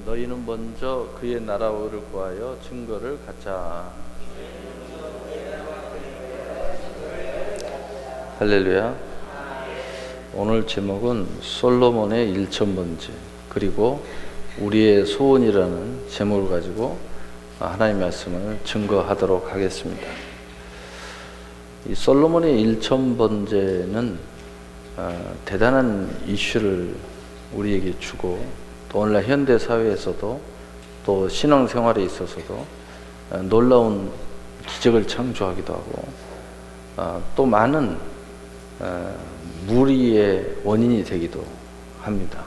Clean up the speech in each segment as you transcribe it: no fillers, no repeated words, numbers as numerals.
너희는 먼저 그의 나라와 의를 구하여 증거를 갖자. 할렐루야. 오늘 제목은 솔로몬의 1000번째 그리고 우리의 소원이라는 제목을 가지고 하나님의 말씀을 증거하도록 하겠습니다. 이 솔로몬의 1000번째는 대단한 이슈를 우리에게 주고 또 오늘날 현대 사회에서도 또 신앙생활에 있어서도 놀라운 기적을 창조하기도 하고 또 많은 무리의 원인이 되기도 합니다.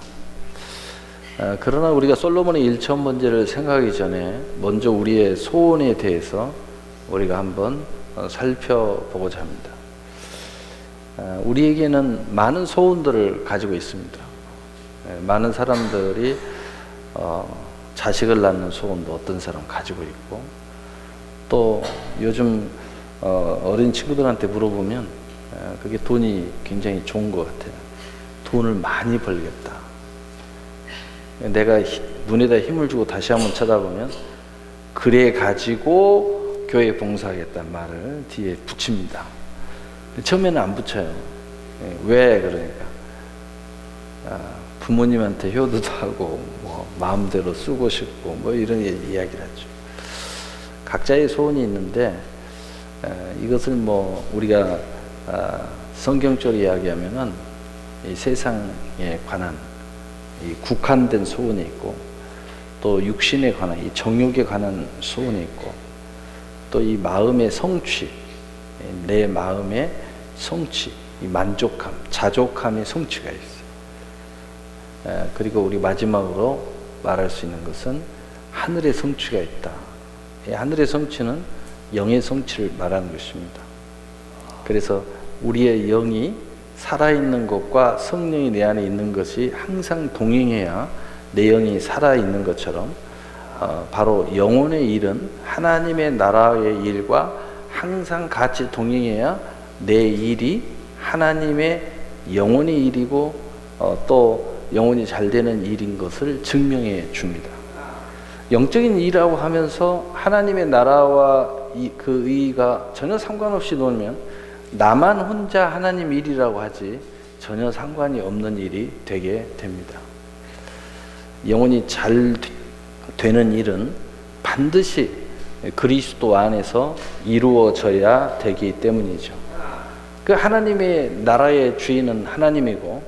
그러나 우리가 솔로몬의 1000번째를 생각하기 전에 먼저 우리의 소원에 대해서 우리가 한번 살펴보고자 합니다. 우리에게는 많은 소원들을 가지고 있습니다. 많은 사람들이 자식을 낳는 소원도 어떤 사람 가지고 있고, 또 요즘 어린 친구들한테 물어보면 그게 돈이 굉장히 좋은 것 같아요. 돈을 많이 벌겠다. 내가 눈에다 힘을 주고 다시 한번 쳐다보면 그래 가지고 교회 봉사하겠다는 말을 뒤에 붙입니다. 처음에는 안 붙여요. 왜 그러니까 부모님한테 효도도 하고 뭐 마음대로 쓰고 싶고 뭐 이런 이야기를 하죠. 각자의 소원이 있는데 이것을 뭐 우리가 성경적으로 이야기하면은 이 세상에 관한 이 국한된 소원이 있고, 또 육신에 관한 이 정욕에 관한 소원이 있고, 또 이 마음의 성취, 내 마음의 성취, 이 만족함, 자족함의 성취가 있어요. 그리고 우리 마지막으로 말할 수 있는 것은 하늘의 성취가 있다. 이 하늘의 성취는 영의 성취를 말하는 것입니다. 그래서 우리의 영이 살아있는 것과 성령이 내 안에 있는 것이 항상 동행해야 내 영이 살아있는 것처럼 바로 영혼의 일은 하나님의 나라의 일과 항상 같이 동행해야 내 일이 하나님의 영혼의 일이고 또 영혼이 잘 되는 일인 것을 증명해 줍니다. 영적인 일이라고 하면서 하나님의 나라와 그 의의가 전혀 상관없이 놓으면 나만 혼자 하나님 일이라고 하지 전혀 상관이 없는 일이 되게 됩니다. 영혼이 잘 되는 일은 반드시 그리스도 안에서 이루어져야 되기 때문이죠. 그 하나님의 나라의 주인은 하나님이고,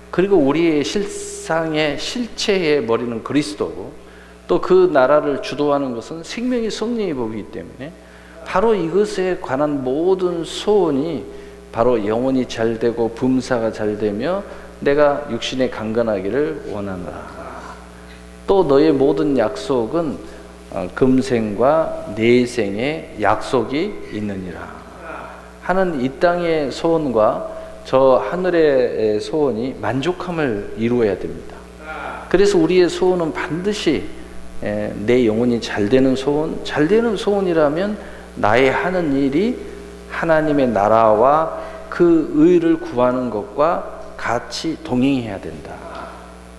그리고 우리의 실상의 실체의 머리는 그리스도고, 또 그 나라를 주도하는 것은 생명의 성령이 보기 때문에 바로 이것에 관한 모든 소원이 바로 영혼이 잘 되고 범사가 잘 되며 내가 육신에 강건하기를 원하노라. 또 너의 모든 약속은 금생과 내생의 약속이 있느니라 하는 이 땅의 소원과 저 하늘의 소원이 만족함을 이루어야 됩니다. 그래서 우리의 소원은 반드시 내 영혼이 잘 되는 소원, 잘 되는 소원이라면 나의 하는 일이 하나님의 나라와 그 의를 구하는 것과 같이 동행해야 된다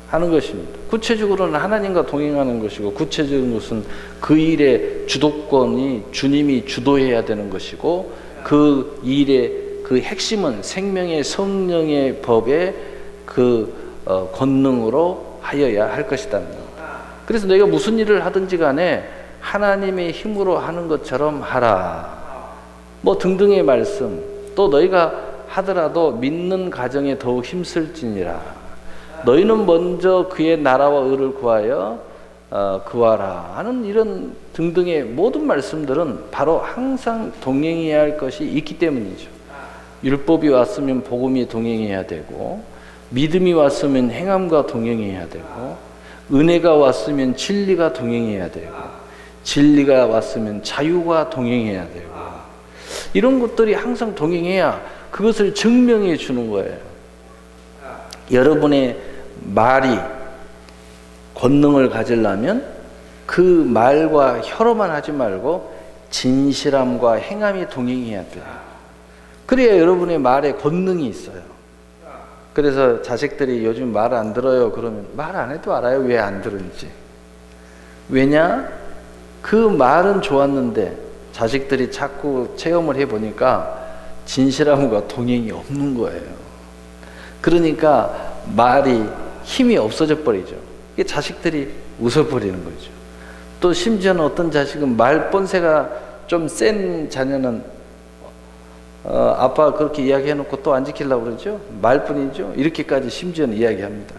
하는 것입니다. 구체적으로는 하나님과 동행하는 것이고, 구체적인 것은 그 일의 주도권이 주님이 주도해야 되는 것이고, 그 일의 그 핵심은 생명의 성령의 법의 그 권능으로 하여야 할 것이다. 그래서 내가 무슨 일을 하든지 간에 하나님의 힘으로 하는 것처럼 하라 뭐 등등의 말씀, 또 너희가 하더라도 믿는 가정에 더욱 힘쓸지니라. 너희는 먼저 그의 나라와 의를 구하여 구하라 하는 이런 등등의 모든 말씀들은 바로 항상 동행해야 할 것이 있기 때문이죠. 율법이 왔으면 복음이 동행해야 되고, 믿음이 왔으면 행함과 동행해야 되고, 은혜가 왔으면 진리가 동행해야 되고, 진리가 왔으면 자유가 동행해야 되고, 이런 것들이 항상 동행해야 그것을 증명해 주는 거예요. 여러분의 말이 권능을 가지려면 그 말과 혀로만 하지 말고 진실함과 행함이 동행해야 돼요. 그래야 여러분의 말에 권능이 있어요. 그래서 자식들이 요즘 말 안 들어요 그러면 말 안 해도 알아요 왜 안 들은지. 왜냐? 그 말은 좋았는데 자식들이 자꾸 체험을 해보니까 진실함과 동행이 없는 거예요. 그러니까 말이 힘이 없어져 버리죠. 이게 자식들이 웃어버리는 거죠. 또 심지어는 어떤 자식은 말 본새가 좀 센 자녀는 아빠 그렇게 이야기해놓고 또 안 지키려고 그러죠. 말뿐이죠. 이렇게까지 심지어는 이야기합니다.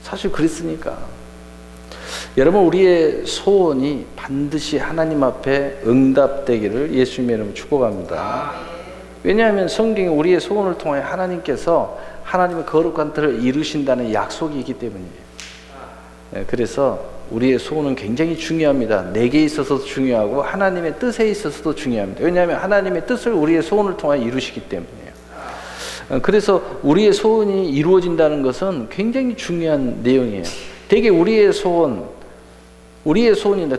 사실 그랬으니까. 여러분, 우리의 소원이 반드시 하나님 앞에 응답되기를 예수님의 이름으로 축복합니다. 왜냐하면 성경에 우리의 소원을 통해 하나님께서 하나님의 거룩한 뜻을 이루신다는 약속이 있기 때문이에요. 그래서 우리의 소원은 굉장히 중요합니다. 내게 있어서도 중요하고 하나님의 뜻에 있어서도 중요합니다. 왜냐하면 하나님의 뜻을 우리의 소원을 통해 이루시기 때문이에요. 그래서 우리의 소원이 이루어진다는 것은 굉장히 중요한 내용이에요. 되게 우리의 소원인데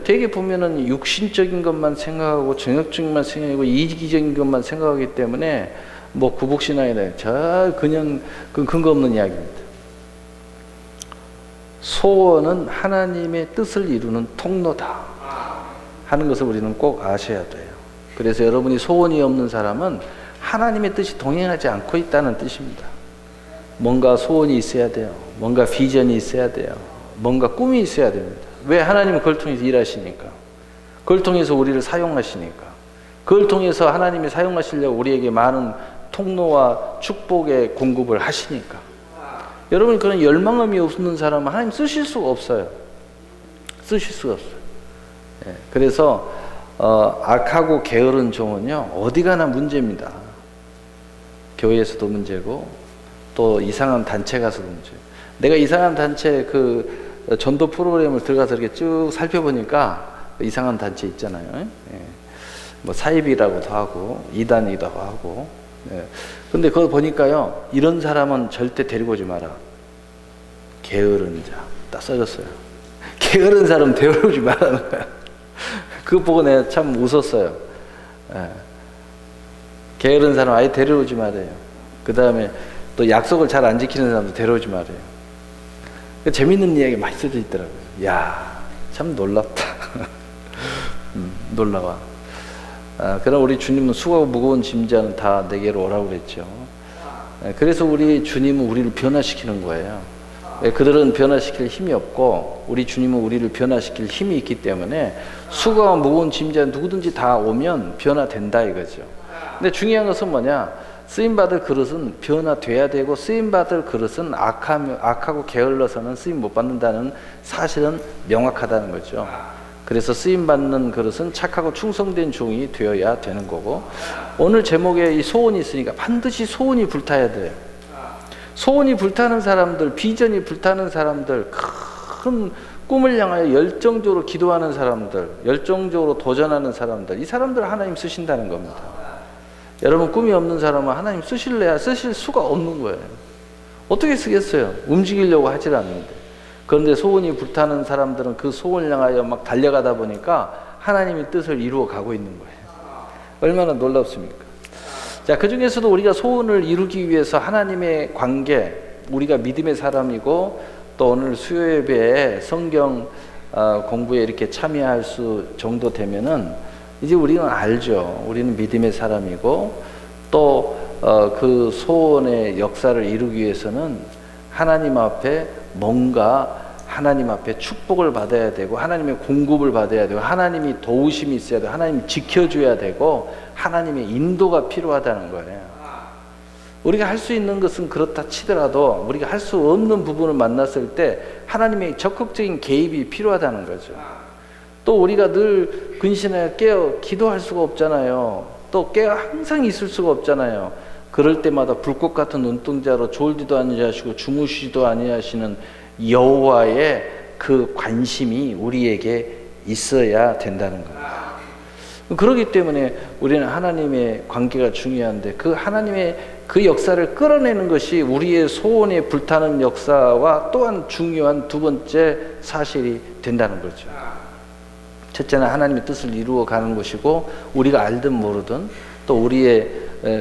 되게 보면은 육신적인 것만 생각하고 정욕적인 것만 생각하고 이기적인 것만 생각하기 때문에 뭐 구복신앙이다. 그냥 그 근거 없는 이야기입니다. 소원은 하나님의 뜻을 이루는 통로다 하는 것을 우리는 꼭 아셔야 돼요. 그래서 여러분이 소원이 없는 사람은 하나님의 뜻이 동행하지 않고 있다는 뜻입니다. 뭔가 소원이 있어야 돼요. 뭔가 비전이 있어야 돼요. 뭔가 꿈이 있어야 됩니다. 왜? 하나님은 그걸 통해서 일하시니까. 그걸 통해서 우리를 사용하시니까. 그걸 통해서 하나님이 사용하시려고 우리에게 많은 통로와 축복의 공급을 하시니까. 여러분, 그런 열망함이 없는 사람은 하나님 쓰실 수가 없어요. 쓰실 수가 없어요. 그래서 악하고 게으른 종은요, 어디 가나 문제입니다. 교회에서도 문제고 또 이상한 단체 가서도 문제예요. 내가 이상한 단체 그 전도 프로그램을 들어가서 이렇게 쭉 살펴보니까 이상한 단체 있잖아요. 뭐 사입이라고도 하고 이단이기도 하고. 근데 그거 보니까요, 이런 사람은 절대 데리고 오지 마라. 게으른 자. 딱 써졌어요. 게으른 사람 데려오지 말라는 거야. 그거 보고 내가 참 웃었어요. 게으른 사람 아예 데려오지 말아요. 그 다음에 또 약속을 잘 안 지키는 사람도 데려오지 말아요. 재밌는 이야기 많이 써져 있더라고요. 야, 참 놀랍다. 놀라워. 그럼 우리 주님은 수고하고 무거운 짐자는 다 내게로 오라고 그랬죠. 그래서 우리 주님은 우리를 변화시키는 거예요. 그들은 변화시킬 힘이 없고 우리 주님은 우리를 변화시킬 힘이 있기 때문에 수고하고 무거운 짐자 누구든지 다 오면 변화된다 이거죠. 근데 중요한 것은 뭐냐? 쓰임받을 그릇은 변화돼야 되고 쓰임받을 그릇은 악하고 게을러서는 쓰임 못 받는다는 사실은 명확하다는 거죠. 그래서 쓰임받는 그릇은 착하고 충성된 종이 되어야 되는 거고, 오늘 제목에 이 소원이 있으니까 반드시 소원이 불타야 돼요. 소원이 불타는 사람들, 비전이 불타는 사람들, 큰 꿈을 향하여 열정적으로 기도하는 사람들, 열정적으로 도전하는 사람들, 이 사람들 하나님 쓰신다는 겁니다. 여러분, 꿈이 없는 사람은 하나님 쓰실래야 쓰실 수가 없는 거예요. 어떻게 쓰겠어요? 움직이려고 하질 않는데. 그런데 소원이 불타는 사람들은 그 소원을 향하여 막 달려가다 보니까 하나님의 뜻을 이루어 가고 있는 거예요. 얼마나 놀랍습니까? 자, 그 중에서도 우리가 소원을 이루기 위해서 하나님의 관계, 우리가 믿음의 사람이고 또 오늘 수요 예배에 성경 공부에 이렇게 참여할 수 정도 되면은 이제 우리는 알죠. 우리는 믿음의 사람이고 또 그 소원의 역사를 이루기 위해서는 하나님 앞에 뭔가 하나님 앞에 축복을 받아야 되고 하나님의 공급을 받아야 되고 하나님이 도우심이 있어야 되고 하나님이 지켜줘야 되고 하나님의 인도가 필요하다는 거예요. 우리가 할 수 있는 것은 그렇다 치더라도 우리가 할 수 없는 부분을 만났을 때 하나님의 적극적인 개입이 필요하다는 거죠. 또 우리가 늘 근신하여 깨어 기도할 수가 없잖아요. 또 깨어 항상 있을 수가 없잖아요. 그럴 때마다 불꽃 같은 눈동자로 졸지도 아니하시고 주무시지도 아니하시는 여호와의 그 관심이 우리에게 있어야 된다는 겁니다. 그렇기 때문에 우리는 하나님의 관계가 중요한데 그 하나님의 그 역사를 끌어내는 것이 우리의 소원에 불타는 역사와 또한 중요한 두 번째 사실이 된다는 거죠. 첫째는 하나님의 뜻을 이루어 가는 것이고 우리가 알든 모르든 또 우리의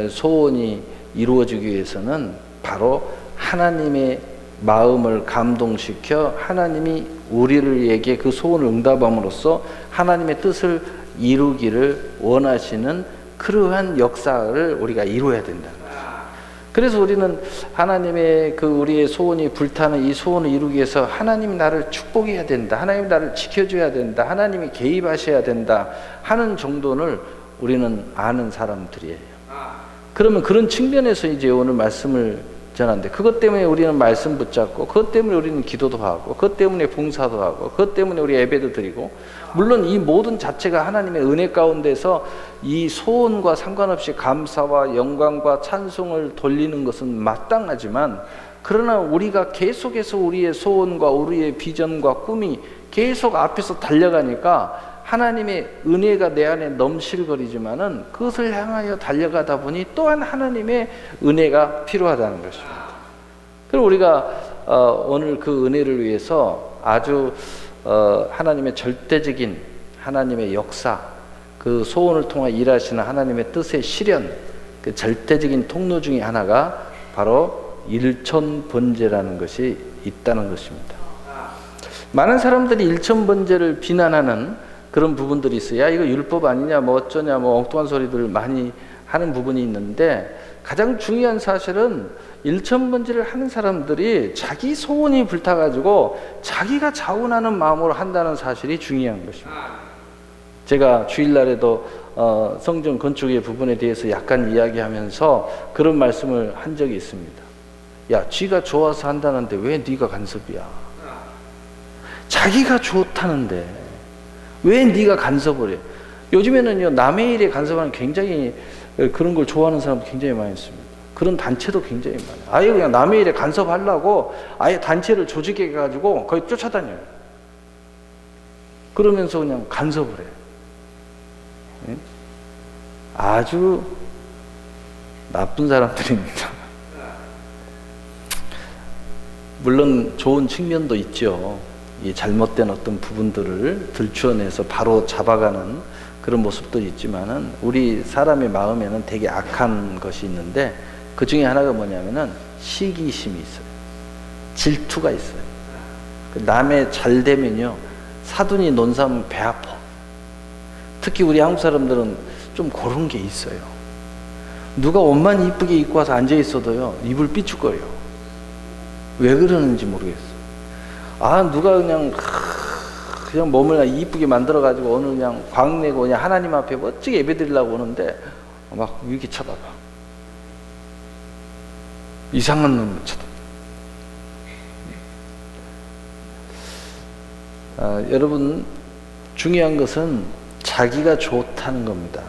소원이 이루어지기 위해서는 바로 하나님의 마음을 감동시켜 하나님이 우리에게 그 소원을 응답함으로써 하나님의 뜻을 이루기를 원하시는 그러한 역사를 우리가 이루어야 된다. 그래서 우리는 하나님의 그 우리의 소원이 불타는 이 소원을 이루기 위해서 하나님이 나를 축복해야 된다, 하나님이 나를 지켜줘야 된다, 하나님이 개입하셔야 된다 하는 정도를 우리는 아는 사람들이에요. 그러면 그런 측면에서 이제 오늘 말씀을 전하는데, 그것 때문에 우리는 말씀 붙잡고, 그것 때문에 우리는 기도도 하고, 그것 때문에 봉사도 하고, 그것 때문에 우리 예배도 드리고, 물론 이 모든 자체가 하나님의 은혜 가운데서 이 소원과 상관없이 감사와 영광과 찬송을 돌리는 것은 마땅하지만, 그러나 우리가 계속해서 우리의 소원과 우리의 비전과 꿈이 계속 앞에서 달려가니까 하나님의 은혜가 내 안에 넘실거리지만은 그것을 향하여 달려가다 보니 또한 하나님의 은혜가 필요하다는 것입니다. 그리고 우리가 오늘 그 은혜를 위해서 아주 하나님의 절대적인 하나님의 역사, 그 소원을 통해 일하시는 하나님의 뜻의 실현, 그 절대적인 통로 중에 하나가 바로 일천번제라는 것이 있다는 것입니다. 많은 사람들이 일천번제를 비난하는 그런 부분들이 있어요. 야, 이거 율법 아니냐, 뭐 어쩌냐, 뭐 엉뚱한 소리들 많이 하는 부분이 있는데, 가장 중요한 사실은 일천번제를 하는 사람들이 자기 소원이 불타가지고 자기가 자원하는 마음으로 한다는 사실이 중요한 것입니다. 제가 주일날에도 성전 건축의 부분에 대해서 약간 이야기하면서 그런 말씀을 한 적이 있습니다. 야, 쥐가 좋아서 한다는데 왜 네가 간섭이야? 자기가 좋다는데 왜 네가 간섭을 해? 요즘에는요, 남의 일에 간섭하는 굉장히 그런 걸 좋아하는 사람도 굉장히 많이 있습니다. 그런 단체도 굉장히 많아요. 아예 그냥 남의 일에 간섭하려고 아예 단체를 조직해가지고 거의 쫓아다녀요. 그러면서 그냥 간섭을 해요. 예? 아주 나쁜 사람들입니다. 물론 좋은 측면도 있죠. 이 잘못된 어떤 부분들을 들추어내서 바로 잡아가는 그런 모습도 있지만은, 우리 사람의 마음에는 되게 악한 것이 있는데, 그 중에 하나가 뭐냐면은 시기심이 있어요. 질투가 있어요. 남의 잘 되면요, 사돈이 논 사람은 배 아파. 특히 우리 한국 사람들은 좀 그런 게 있어요. 누가 옷만 이쁘게 입고 와서 앉아 있어도요, 입을 삐죽거려. 왜 그러는지 모르겠어. 누가 그냥 몸을 이쁘게 만들어가지고 오늘 그냥 광내고 그냥 하나님 앞에 멋지게 예배 드리려고 오는데 막 이렇게 쳐다봐. 이상한 놈을 쳐다봐. 여러분, 중요한 것은 자기가 좋다는 겁니다.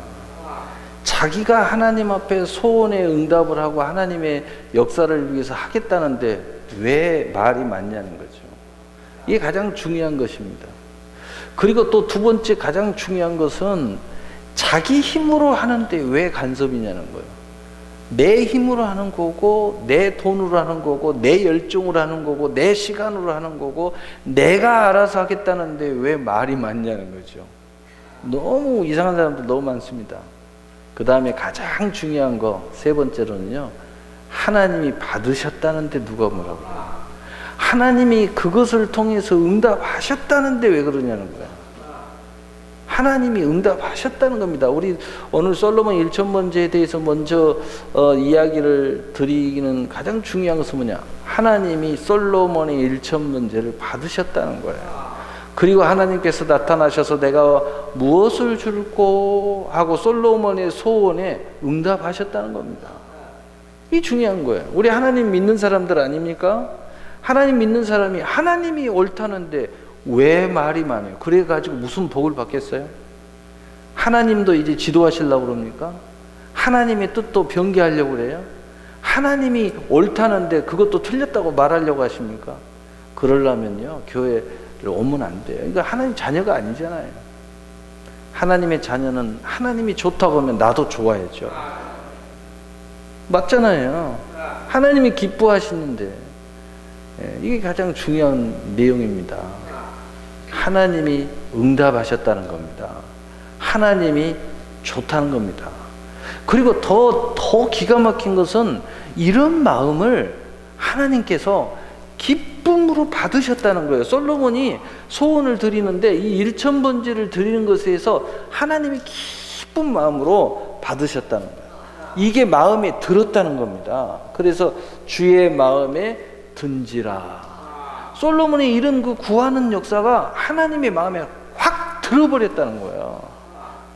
자기가 하나님 앞에 소원에 응답을 하고 하나님의 역사를 위해서 하겠다는데 왜 말이 많냐는 거죠. 이게 가장 중요한 것입니다. 그리고 또 두 번째 가장 중요한 것은 자기 힘으로 하는데 왜 간섭이냐는 거예요. 내 힘으로 하는 거고, 내 돈으로 하는 거고, 내 열정으로 하는 거고, 내 시간으로 하는 거고, 내가 알아서 하겠다는데 왜 말이 많냐는 거죠. 너무 이상한 사람들 너무 많습니다. 그 다음에 가장 중요한 거, 세 번째로는요, 하나님이 받으셨다는데 누가 뭐라고 그래요? 하나님이 그것을 통해서 응답하셨다는데 왜 그러냐는 거야. 하나님이 응답하셨다는 겁니다. 우리 오늘 솔로몬 일천번제에 대해서 먼저 이야기를 드리기는 가장 중요한 것은 뭐냐? 하나님이 솔로몬의 일천번제를 받으셨다는 거예요. 그리고 하나님께서 나타나셔서 내가 무엇을 줄고 하고 솔로몬의 소원에 응답하셨다는 겁니다. 이 중요한 거예요. 우리 하나님 믿는 사람들 아닙니까? 하나님 믿는 사람이 하나님이 옳다는데 왜 말이 많아요? 그래가지고 무슨 복을 받겠어요? 하나님도 이제 지도하시려고 그럽니까? 하나님의 뜻도 변개하려고 그래요? 하나님이 옳다는데 그것도 틀렸다고 말하려고 하십니까? 그러려면요, 교회를 오면 안 돼요. 이거 하나님 자녀가 아니잖아요. 하나님의 자녀는 하나님이 좋다고 하면 나도 좋아야죠. 맞잖아요. 하나님이 기뻐하시는데. 이게 가장 중요한 내용입니다. 하나님이 응답하셨다는 겁니다. 하나님이 좋다는 겁니다. 그리고 더 기가 막힌 것은 이런 마음을 하나님께서 기뻐 기쁨으로 받으셨다는 거예요. 솔로몬이 소원을 드리는데 이 일천번제를 드리는 것에서 하나님이 기쁜 마음으로 받으셨다는 거예요. 이게 마음에 들었다는 겁니다. 그래서 주의 마음에 든지라. 솔로몬이 이런 그 구하는 역사가 하나님의 마음에 확 들어버렸다는 거예요.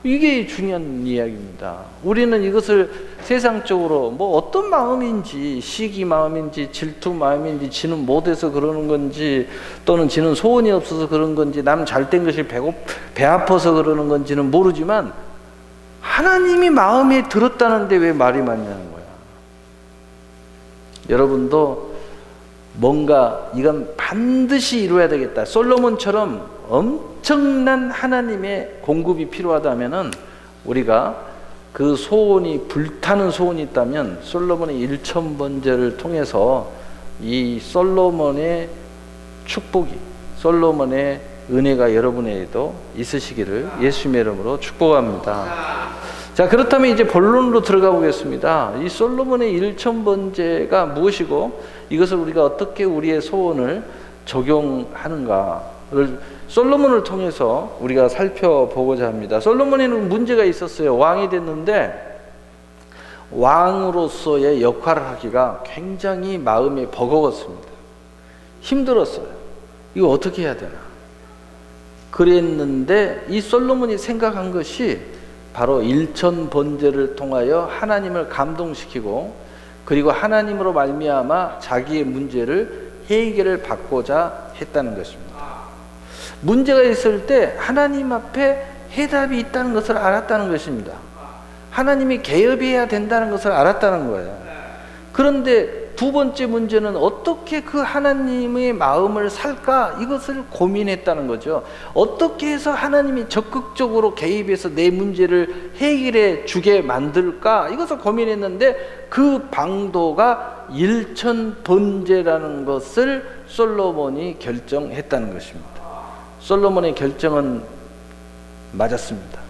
이게 중요한 이야기입니다. 우리는 이것을 세상적으로 뭐 어떤 마음인지, 시기 마음인지, 질투 마음인지, 지는 못해서 그러는 건지, 또는 지는 소원이 없어서 그런 건지, 남 잘된 것이 배 아파서 그러는 건지는 모르지만 하나님이 마음에 들었다는데 왜 말이 많냐는 거야. 여러분도 뭔가 이건 반드시 이루어야 되겠다. 솔로몬처럼 엄청난 하나님의 공급이 필요하다면은 우리가 그 소원이 불타는 소원이 있다면 솔로몬의 일천번제를 통해서 이 솔로몬의 축복이, 솔로몬의 은혜가 여러분에게도 있으시기를 예수님의 이름으로 축복합니다. 자, 그렇다면 이제 본론으로 들어가 보겠습니다. 이 솔로몬의 일천번제가 무엇이고 이것을 우리가 어떻게 우리의 소원을 적용하는가를 솔로몬을 통해서 우리가 살펴보고자 합니다. 솔로몬에는 문제가 있었어요. 왕이 됐는데 왕으로서의 역할을 하기가 굉장히 마음이 버거웠습니다. 힘들었어요. 이거 어떻게 해야 되나? 그랬는데 이 솔로몬이 생각한 것이 바로 일천번제를 통하여 하나님을 감동시키고 그리고 하나님으로 말미암아 자기의 문제를 해결을 받고자 했다는 것입니다. 문제가 있을 때 하나님 앞에 해답이 있다는 것을 알았다는 것입니다. 하나님이 개입해야 된다는 것을 알았다는 거예요. 그런데 두 번째 문제는 어떻게 그 하나님의 마음을 살까? 이것을 고민했다는 거죠. 어떻게 해서 하나님이 적극적으로 개입해서 내 문제를 해결해 주게 만들까? 이것을 고민했는데 그 방도가 일천번제라는 것을 솔로몬이 결정했다는 것입니다. 솔로몬의 결정은 맞았습니다.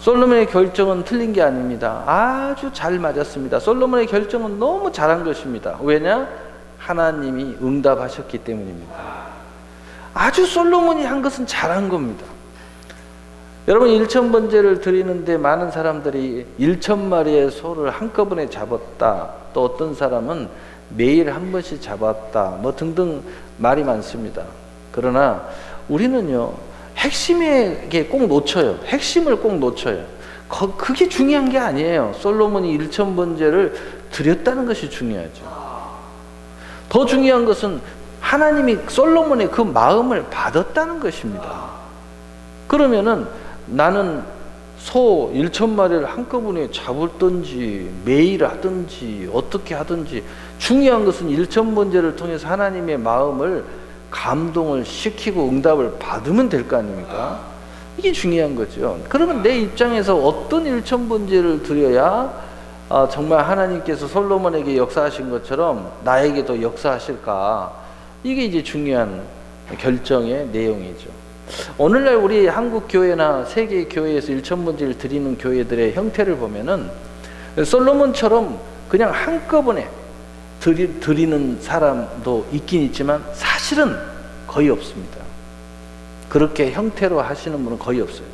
솔로몬의 결정은 틀린 게 아닙니다. 아주 잘 맞았습니다. 솔로몬의 결정은 너무 잘한 것입니다. 왜냐? 하나님이 응답하셨기 때문입니다. 아주 솔로몬이 한 것은 잘한 겁니다. 여러분, 일천번제를 드리는데 많은 사람들이 1,000마리의 소를 한꺼번에 잡았다, 또 어떤 사람은 매일 한 번씩 잡았다, 뭐 등등 말이 많습니다. 그러나 우리는요, 핵심에 꼭 놓쳐요. 핵심을 꼭 놓쳐요. 그게 중요한 게 아니에요. 솔로몬이 일천번제를 드렸다는 것이 중요하죠. 더 중요한 것은 하나님이 솔로몬의 그 마음을 받았다는 것입니다. 그러면은 나는 소 1,000마리를 한꺼번에 잡을든지 매일 하든지 어떻게 하든지 중요한 것은 일천번제를 통해서 하나님의 마음을 감동을 시키고 응답을 받으면 될 거 아닙니까? 이게 중요한 거죠. 그러면 내 입장에서 어떤 일천번제를 드려야 정말 하나님께서 솔로몬에게 역사하신 것처럼 나에게도 역사하실까? 이게 이제 중요한 결정의 내용이죠. 오늘날 우리 한국 교회나 세계 교회에서 일천번제를 드리는 교회들의 형태를 보면은 솔로몬처럼 그냥 한꺼번에 드리는 사람도 있긴 있지만 사실은 거의 없습니다. 그렇게 형태로 하시는 분은 거의 없어요.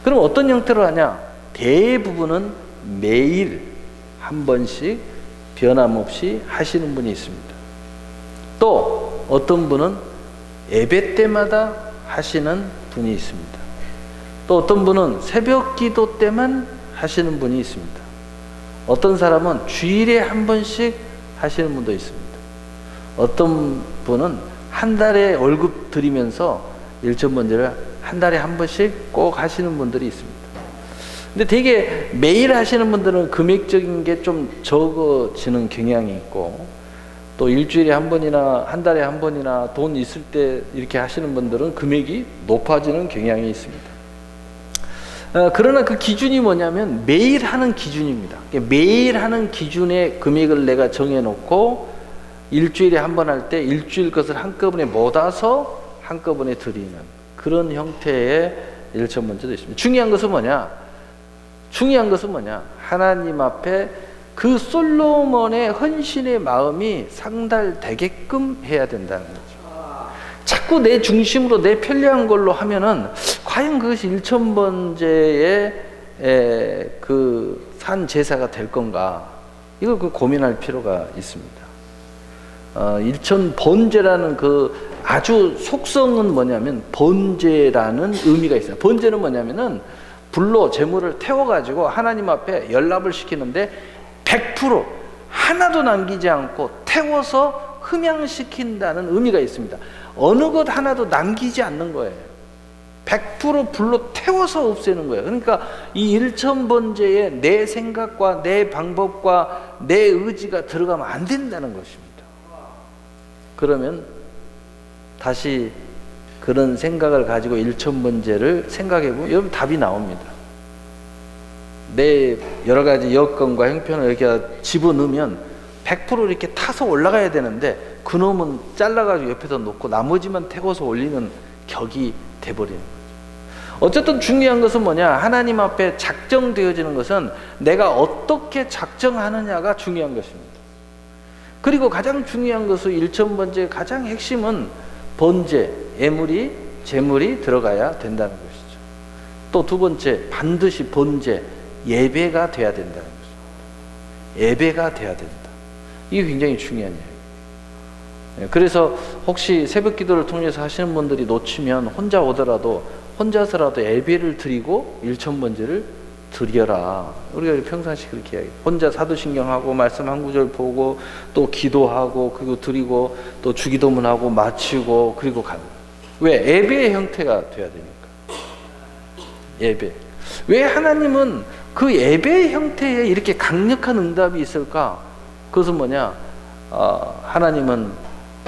그럼 어떤 형태로 하냐? 대부분은 매일 한 번씩 변함없이 하시는 분이 있습니다. 또 어떤 분은 예배 때마다 하시는 분이 있습니다. 또 어떤 분은 새벽 기도 때만 하시는 분이 있습니다. 어떤 사람은 주일에 한 번씩 하시는 분도 있습니다. 어떤 분은 한 달에 월급 드리면서 일천번제를 한 달에 한 번씩 꼭 하시는 분들이 있습니다. 근데 되게 매일 하시는 분들은 금액적인 게 좀 적어지는 경향이 있고, 또 일주일에 한 번이나 한 달에 한 번이나 돈 있을 때 이렇게 하시는 분들은 금액이 높아지는 경향이 있습니다. 그러나 그 기준이 뭐냐면 매일 하는 기준입니다. 매일 하는 기준의 금액을 내가 정해놓고 일주일에 한 번 할 때 일주일 것을 한꺼번에 모아서 한꺼번에 드리는 그런 형태의 일천번제도 있습니다. 중요한 것은 뭐냐? 하나님 앞에 그 솔로몬의 헌신의 마음이 상달되게끔 해야 된다는 거죠. 자꾸 내 중심으로 내 편리한 걸로 하면은 과연 그것이 일천번제의 그 산 제사가 될 건가? 이걸 고민할 필요가 있습니다. 일천번제라는 그 아주 속성은 뭐냐면 번제라는 의미가 있어요. 번제는 뭐냐면은 불로 제물을 태워가지고 하나님 앞에 연락을 시키는데 100% 하나도 남기지 않고 태워서 흠양시킨다는 의미가 있습니다. 어느 것 하나도 남기지 않는 거예요. 100% 불로 태워서 없애는 거예요. 그러니까 이 일천번제에 내 생각과 내 방법과 내 의지가 들어가면 안 된다는 것입니다. 그러면 다시 그런 생각을 가지고 일천번제를 생각해보면 여러분 답이 나옵니다. 내 여러 가지 여건과 형편을 이렇게 집어넣으면 100% 이렇게 타서 올라가야 되는데 그놈은 잘라가지고 옆에다 놓고 나머지만 태워서 올리는 격이 돼버리는 거죠. 어쨌든 중요한 것은 뭐냐? 하나님 앞에 작정되어지는 것은 내가 어떻게 작정하느냐가 중요한 것입니다. 그리고 가장 중요한 것은 일천번제의 가장 핵심은 번제, 예물이, 제물이 들어가야 된다는 것이죠. 또 두 번째, 반드시 번제, 예배가 돼야 된다는 것입니다. 예배가 돼야 된다. 이게 굉장히 중요한 이야기예요. 그래서 혹시 새벽 기도를 통해서 하시는 분들이 놓치면 혼자 오더라도 혼자서라도 예배를 드리고 일천번제를 드려라. 우리가 평상시 그렇게 이야기해요. 혼자 사도신경하고 말씀 한 구절 보고 또 기도하고 그리고 드리고 또 주기도문하고 마치고 그리고 가는 거예요. 왜? 예배의 형태가 돼야 되니까. 예배. 왜 하나님은 그 예배의 형태에 이렇게 강력한 응답이 있을까? 그것은 뭐냐? 하나님은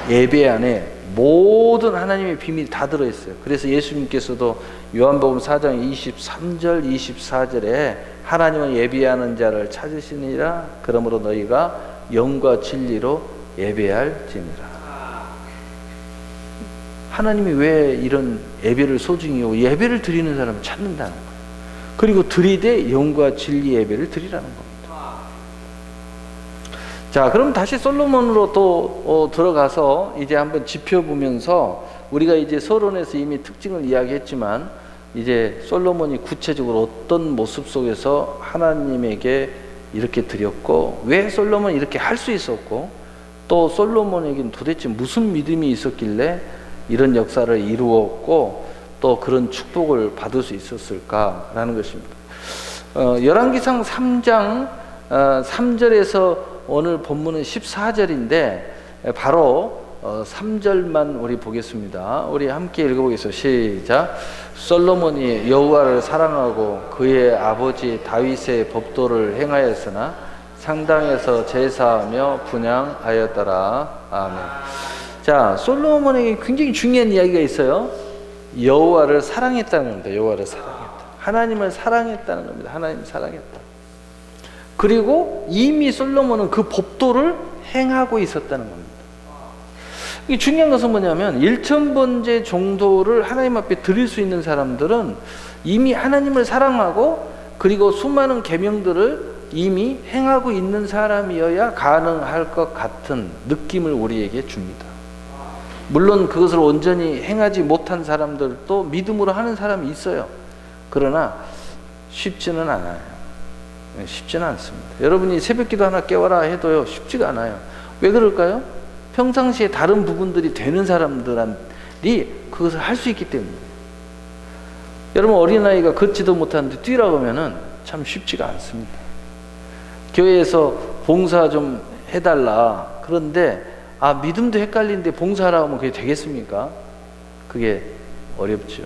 예배 안에 모든 하나님의 비밀이 다 들어있어요. 그래서 예수님께서도 요한복음 4장 23절 24절에 하나님은 예배하는 자를 찾으시니라. 그러므로 너희가 영과 진리로 예배할지니라. 하나님이 왜 이런 예배를 소중히 여기고 예배를 드리는 사람을 찾는다는 거예요. 그리고 드리되 영과 진리 예배를 드리라는 겁니다. 자, 그럼 다시 솔로몬으로 또 들어가서 이제 한번 짚어보면서 우리가 이제 서론에서 이미 특징을 이야기했지만 이제 솔로몬이 구체적으로 어떤 모습 속에서 하나님에게 이렇게 드렸고 왜 솔로몬이 이렇게 할 수 있었고 또 솔로몬에게는 도대체 무슨 믿음이 있었길래 이런 역사를 이루었고 또 그런 축복을 받을 수 있었을까라는 것입니다. 열왕기상 3장 3절에서 오늘 본문은 14절인데 바로 3절만 우리 보겠습니다. 우리 함께 읽어보겠습니다. 시작. 솔로몬이 여호와를 사랑하고 그의 아버지 다윗의 법도를 행하였으나 상당에서 제사하며 분향하였더라. 아멘. 자, 솔로몬에게 굉장히 중요한 이야기가 있어요. 여호와를 사랑했다는 겁니다. 여호와를 사랑했다. 하나님을 사랑했다는 겁니다. 하나님을 사랑했다. 그리고 이미 솔로몬은 그 법도를 행하고 있었다는 겁니다. 이 중요한 것은 뭐냐면 일천번제 정도를 하나님 앞에 드릴 수 있는 사람들은 이미 하나님을 사랑하고 그리고 수많은 계명들을 이미 행하고 있는 사람이어야 가능할 것 같은 느낌을 우리에게 줍니다. 물론 그것을 온전히 행하지 못한 사람들도 믿음으로 하는 사람이 있어요. 그러나 쉽지는 않아요. 쉽지는 않습니다. 여러분이 새벽기도 하나 깨워라 해도요 쉽지가 않아요. 왜 그럴까요? 평상시에 다른 부분들이 되는 사람들이 그것을 할 수 있기 때문에. 여러분 어린아이가 걷지도 못하는데 뛰라고 하면은 참 쉽지가 않습니다. 교회에서 봉사 좀 해달라. 그런데 믿음도 헷갈리는데 봉사하라고 하면 그게 되겠습니까? 그게 어렵죠.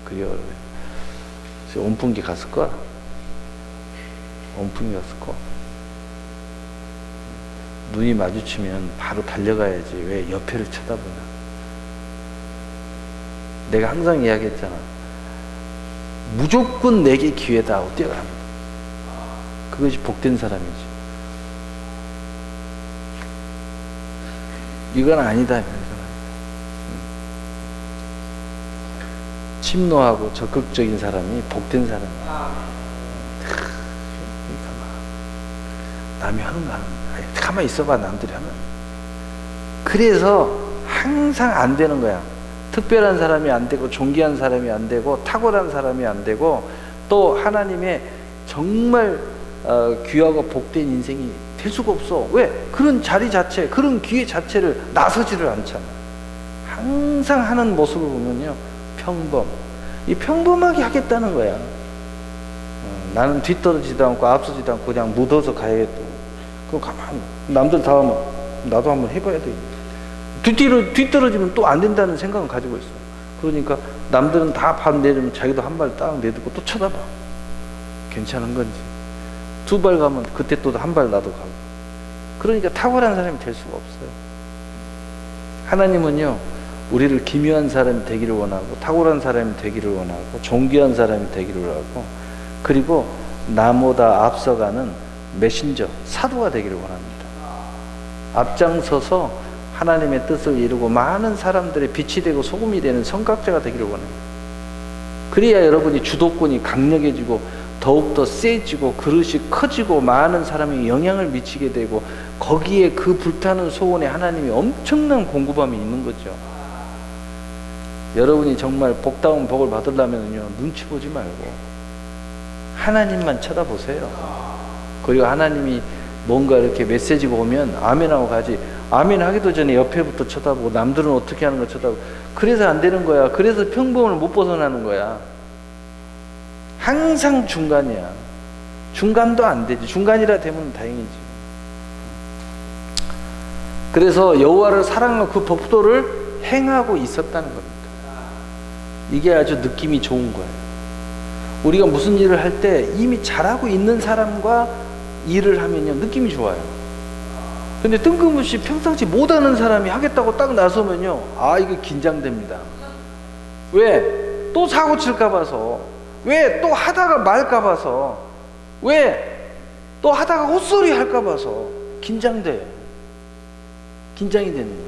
그게 어려워요. 그래서 온풍기 갔을 거야. 온풍이었을 거. 눈이 마주치면 바로 달려가야지. 왜 옆에를 쳐다보냐. 내가 항상 이야기했잖아. 무조건 내게 기회다 하고 뛰어갑니다. 그것이 복된 사람이지. 이건 아니다. 침노하고 적극적인 사람이 복된 사람이야. 남이 하는 거 하는 거야. 가만히 있어봐, 남들이 하면. 그래서 항상 안 되는 거야. 특별한 사람이 안 되고, 존귀한 사람이 안 되고, 탁월한 사람이 안 되고, 또 하나님의 정말 귀하고 복된 인생이 될 수가 없어. 왜? 그런 자리 자체, 그런 기회 자체를 나서지를 않잖아. 항상 하는 모습을 보면요, 평범. 이 평범하게 하겠다는 거야. 나는 뒤떨어지지도 않고 앞서지도 않고 그냥 묻어서 가야겠다. 그럼 가만히 남들 다 하면 나도 한번 해봐야 돼. 뒤떨어지면 또 안 된다는 생각을 가지고 있어. 그러니까 남들은 다 반 내리면 자기도 한 발 딱 내딛고 또 쳐다봐. 괜찮은 건지. 두 발 가면 그때 또 한 발 나도 가고. 그러니까 탁월한 사람이 될 수가 없어요. 하나님은요, 우리를 기묘한 사람이 되기를 원하고, 탁월한 사람이 되기를 원하고, 존귀한 사람이 되기를 원하고, 그리고 나보다 앞서가는 메신저, 사도가 되기를 원합니다. 앞장서서 하나님의 뜻을 이루고 많은 사람들의 빛이 되고 소금이 되는 선각자가 되기를 원해요. 그래야 여러분이 주도권이 강력해지고 더욱더 세지고 그릇이 커지고 많은 사람이 영향을 미치게 되고, 거기에 그 불타는 소원에 하나님이 엄청난 공급함이 있는 거죠. 여러분이 정말 복다운 복을 받으려면요, 눈치 보지 말고 하나님만 쳐다보세요. 그리고 하나님이 뭔가 이렇게 메시지가 오면 아멘하고 가지. 아멘 하기도 전에 옆에부터 쳐다보고 남들은 어떻게 하는 거 쳐다보고. 그래서 안 되는 거야. 그래서 평범을 못 벗어나는 거야. 항상 중간이야. 중간도 안 되지. 중간이라 되면 다행이지. 그래서 여호와를 사랑하고 그 법도를 행하고 있었다는 겁니다. 이게 아주 느낌이 좋은 거예요. 우리가 무슨 일을 할 때 이미 잘하고 있는 사람과 일을 하면요, 느낌이 좋아요. 근데 뜬금없이 평상시 못하는 사람이 하겠다고 딱 나서면요, 아, 이거 긴장됩니다. 왜? 또 사고 칠까 봐서. 왜? 또 하다가 말까 봐서. 왜? 또 하다가 헛소리 할까 봐서 긴장돼요. 긴장이 되는 거예요.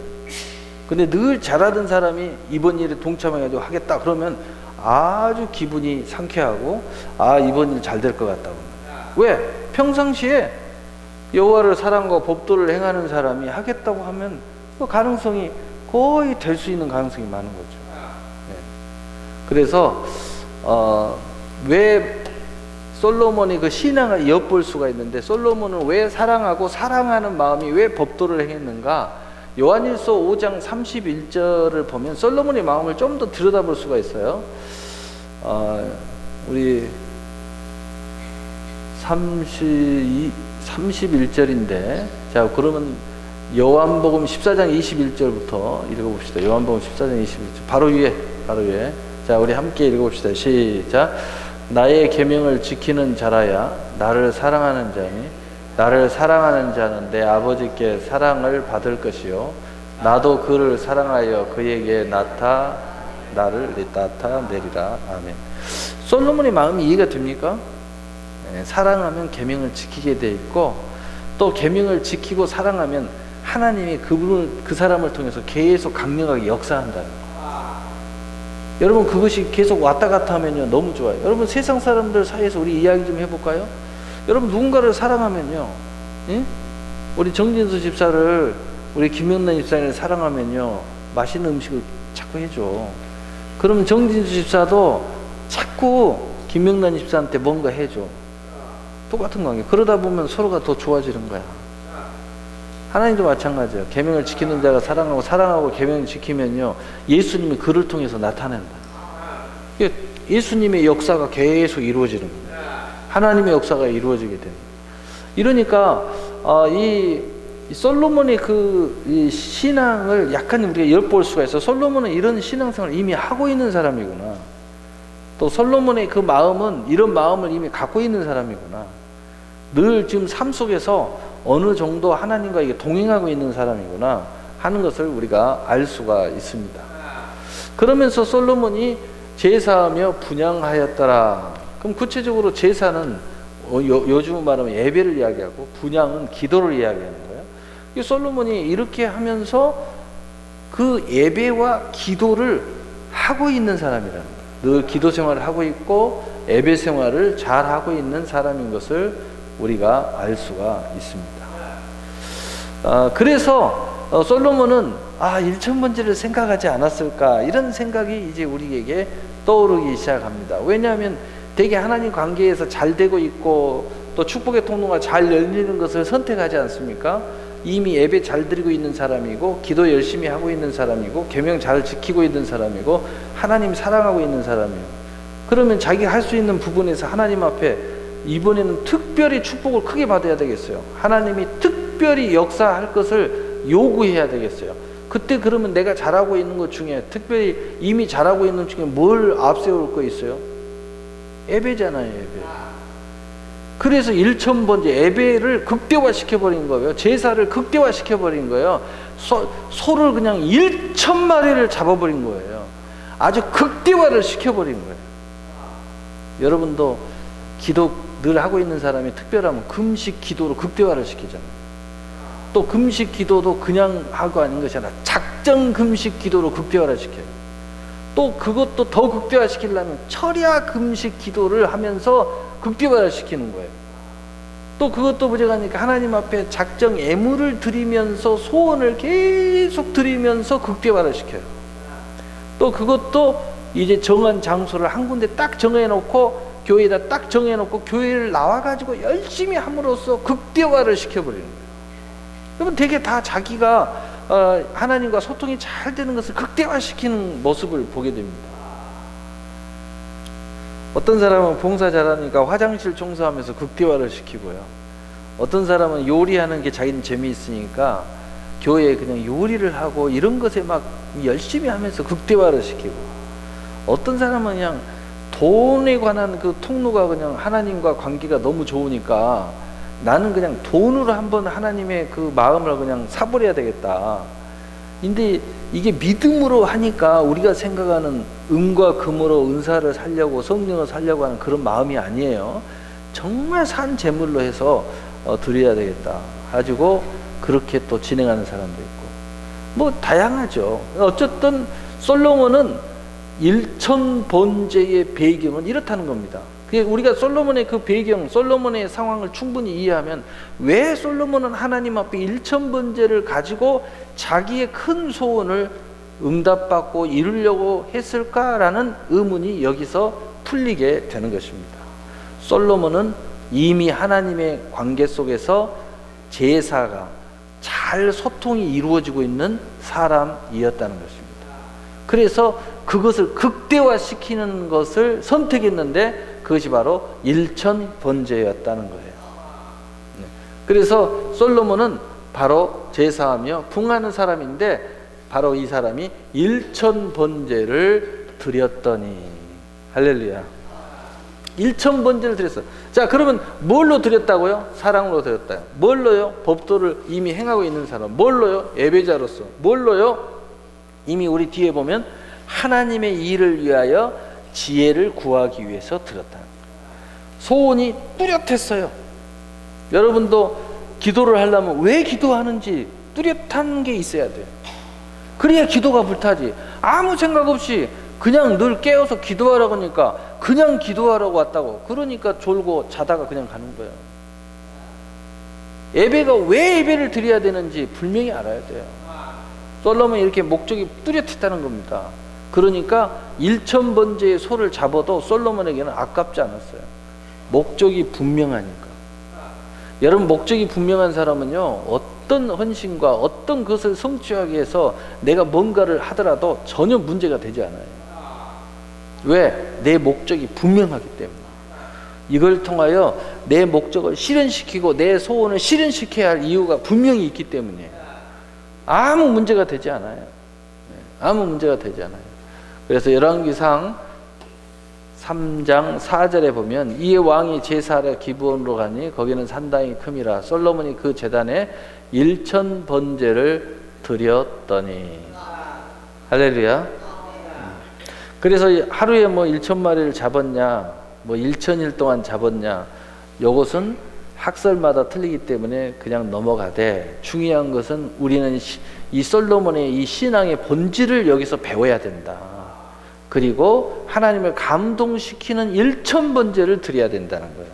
근데 늘 잘하던 사람이 이번 일에 동참해가지고 하겠다 그러면 아주 기분이 상쾌하고, 아, 이번 일 잘 될 것 같다고. 왜? 평상시에 여호와를 사랑과 법도를 행하는 사람이 하겠다고 하면 그 가능성이 거의 될 수 있는 가능성이 많은 거죠. 네. 그래서 왜 솔로몬이 그 신앙을 엿볼 수가 있는데, 솔로몬은 왜 사랑하고 사랑하는 마음이 왜 법도를 행했는가? 요한일서 5장 31절을 보면 솔로몬의 마음을 좀 더 들여다볼 수가 있어요. 우리 31절인데, 자, 그러면 요한복음 14장 21절부터 읽어봅시다. 요한복음 14장 21절 바로 위에. 자, 우리 함께 읽어봅시다. 시작. 나의 계명을 지키는 자라야 나를 사랑하는 자니, 나를 사랑하는 자는 내 아버지께 사랑을 받을 것이요, 나도 그를 사랑하여 그에게 나를 나타내리라. 아멘. 솔로몬의 마음이 이해가 됩니까? 네, 사랑하면 계명을 지키게 돼 있고, 또 계명을 지키고 사랑하면 하나님이 그 사람을 통해서 계속 강력하게 역사한다는 거예요. 여러분, 그것이 계속 왔다 갔다 하면요, 너무 좋아요. 여러분, 세상 사람들 사이에서 우리 이야기 좀 해볼까요? 여러분, 누군가를 사랑하면요, 예? 우리 정진수 집사를, 우리 김영란 집사를 사랑하면요, 맛있는 음식을 자꾸 해줘. 그러면 정진수 집사도 자꾸 김영란 집사한테 뭔가 해줘. 똑같은 관계. 그러다 보면 서로가 더 좋아지는 거야. 하나님도 마찬가지예요. 계명을 지키는 자가 사랑하고 계명을 지키면요, 예수님이 그를 통해서 나타낸다. 예수님의 역사가 계속 이루어지는 겁니다. 하나님의 역사가 이루어지게 됩니다. 이러니까 이 솔로몬의 이 신앙을 약간 우리가 엿볼 수가 있어. 솔로몬은 이런 신앙생활을 이미 하고 있는 사람이구나. 또 솔로몬의 그 마음은 이런 마음을 이미 갖고 있는 사람이구나. 늘 지금 삶 속에서 어느 정도 하나님과 이게 동행하고 있는 사람이구나 하는 것을 우리가 알 수가 있습니다. 그러면서 솔로몬이 제사하며 분향하였더라. 그럼 구체적으로 제사는 요즘 말하면 예배를 이야기하고, 분향은 기도를 이야기하는 거예요. 이 솔로몬이 이렇게 하면서 그 예배와 기도를 하고 있는 사람이라는 거예요. 늘 기도 생활을 하고 있고 예배 생활을 잘 하고 있는 사람인 것을 우리가 알 수가 있습니다. 그래서 솔로몬은 1000번제를 생각하지 않았을까, 이런 생각이 이제 우리에게 떠오르기 시작합니다. 왜냐하면 되게 하나님 관계에서 잘 되고 있고 또 축복의 통로가 잘 열리는 것을 선택하지 않습니까? 이미 예배 잘 드리고 있는 사람이고 기도 열심히 하고 있는 사람이고 계명 잘 지키고 있는 사람이고 하나님 사랑하고 있는 사람이에요. 그러면 자기가 할 수 있는 부분에서 하나님 앞에 이번에는 특별히 축복을 크게 받아야 되겠어요. 하나님이 특별히 역사할 것을 요구해야 되겠어요. 그때 그러면 내가 잘하고 있는 것 중에, 특별히 이미 잘하고 있는 것 중에 뭘 앞세울 거 있어요? 예배잖아요, 예배. 그래서 1000번째 예배를 극대화시켜버린 거예요. 제사를 극대화시켜버린 거예요. 소를 그냥 1000마리를 잡아버린 거예요. 아주 극대화를 시켜버린 거예요. 여러분도 기도 늘 하고 있는 사람이 특별하면 금식 기도로 극대화를 시키잖아요. 또 금식 기도도 그냥 하고 하는 것이 아니라 작정 금식 기도로 극대화를 시켜요. 또 그것도 더 극대화시키려면 철야 금식 기도를 하면서 극대화를 시키는 거예요. 또 그것도 부족하니까 하나님 앞에 작정 예물을 드리면서 소원을 계속 드리면서 극대화를 시켜요. 또 그것도 이제 정한 장소를 한 군데 딱 정해놓고 교회에다 딱 정해놓고 교회를 나와가지고 열심히 함으로써 극대화를 시켜버리는 거예요. 그러면 되게 다 자기가 하나님과 소통이 잘 되는 것을 극대화시키는 모습을 보게 됩니다. 어떤 사람은 봉사 잘하니까 화장실 청소하면서 극대화를 시키고요. 어떤 사람은 요리하는 게 자기는 재미있으니까 교회에 그냥 요리를 하고 이런 것에 막 열심히 하면서 극대화를 시키고, 어떤 사람은 그냥 돈에 관한 그 통로가 그냥 하나님과 관계가 너무 좋으니까 나는 그냥 돈으로 한번 하나님의 그 마음을 그냥 사버려야 되겠다. 근데 이게 믿음으로 하니까 우리가 생각하는 은과 금으로 은사를 살려고 성령을 살려고 하는 그런 마음이 아니에요. 정말 산 제물로 해서 드려야 되겠다 가지고 그렇게 또 진행하는 사람도 있고, 뭐 다양하죠. 어쨌든 솔로몬은 1000번제의 배경은 이렇다는 겁니다. 우리가 솔로몬의 그 배경, 솔로몬의 상황을 충분히 이해하면 왜 솔로몬은 하나님 앞에 1000번제를 가지고 자기의 큰 소원을 응답받고 이루려고 했을까라는 의문이 여기서 풀리게 되는 것입니다. 솔로몬은 이미 하나님의 관계 속에서 제사가 잘 소통이 이루어지고 있는 사람이었다는 것입니다. 그래서 그것을 극대화시키는 것을 선택했는데 그것이 바로 1000번제였다는 거예요. 그래서 솔로몬은 바로 제사하며 궁하는 사람인데 바로 이 사람이 1000번제를 드렸더니, 할렐루야, 1000번제를 드렸어. 자, 그러면 뭘로 드렸다고요? 사랑으로 드렸다요. 뭘로요? 법도를 이미 행하고 있는 사람. 뭘로요? 예배자로서. 뭘로요? 이미 우리 뒤에 보면 하나님의 일을 위하여 지혜를 구하기 위해서 드렸다. 소원이 뚜렷했어요. 여러분도 기도를 하려면 왜 기도하는지 뚜렷한 게 있어야 돼요. 그래야 기도가 불타지. 아무 생각 없이 그냥 늘 깨어서 기도하라고 하니까 그냥 기도하라고 왔다고, 그러니까 졸고 자다가 그냥 가는 거예요. 예배가 왜 예배를 드려야 되는지 분명히 알아야 돼요. 솔로몬이 이렇게 목적이 뚜렷했다는 겁니다. 그러니까 1000번제의 소를 잡아도 솔로몬에게는 아깝지 않았어요. 목적이 분명하니까. 여러분, 목적이 분명한 사람은요, 어떤 헌신과 어떤 것을 성취하기 위해서 내가 뭔가를 하더라도 전혀 문제가 되지 않아요. 왜? 내 목적이 분명하기 때문에. 이걸 통하여 내 목적을 실현시키고 내 소원을 실현시켜야 할 이유가 분명히 있기 때문에 아무 문제가 되지 않아요. 아무 문제가 되지 않아요. 그래서 열왕기상 3장 4절에 보면 이에 왕이 제사하러 기브온으로 가니 거기는 산당이 큼이라 솔로몬이 그 제단에 1000번제를 드렸더니, 할렐루야. 그래서 하루에 뭐 1000마리를 잡았냐, 뭐 1000일 동안 잡았냐, 요것은 학설마다 틀리기 때문에 그냥 넘어가되, 중요한 것은 우리는 이 솔로몬의 이 신앙의 본질을 여기서 배워야 된다. 그리고 하나님을 감동시키는 1000번제를 드려야 된다는 거예요.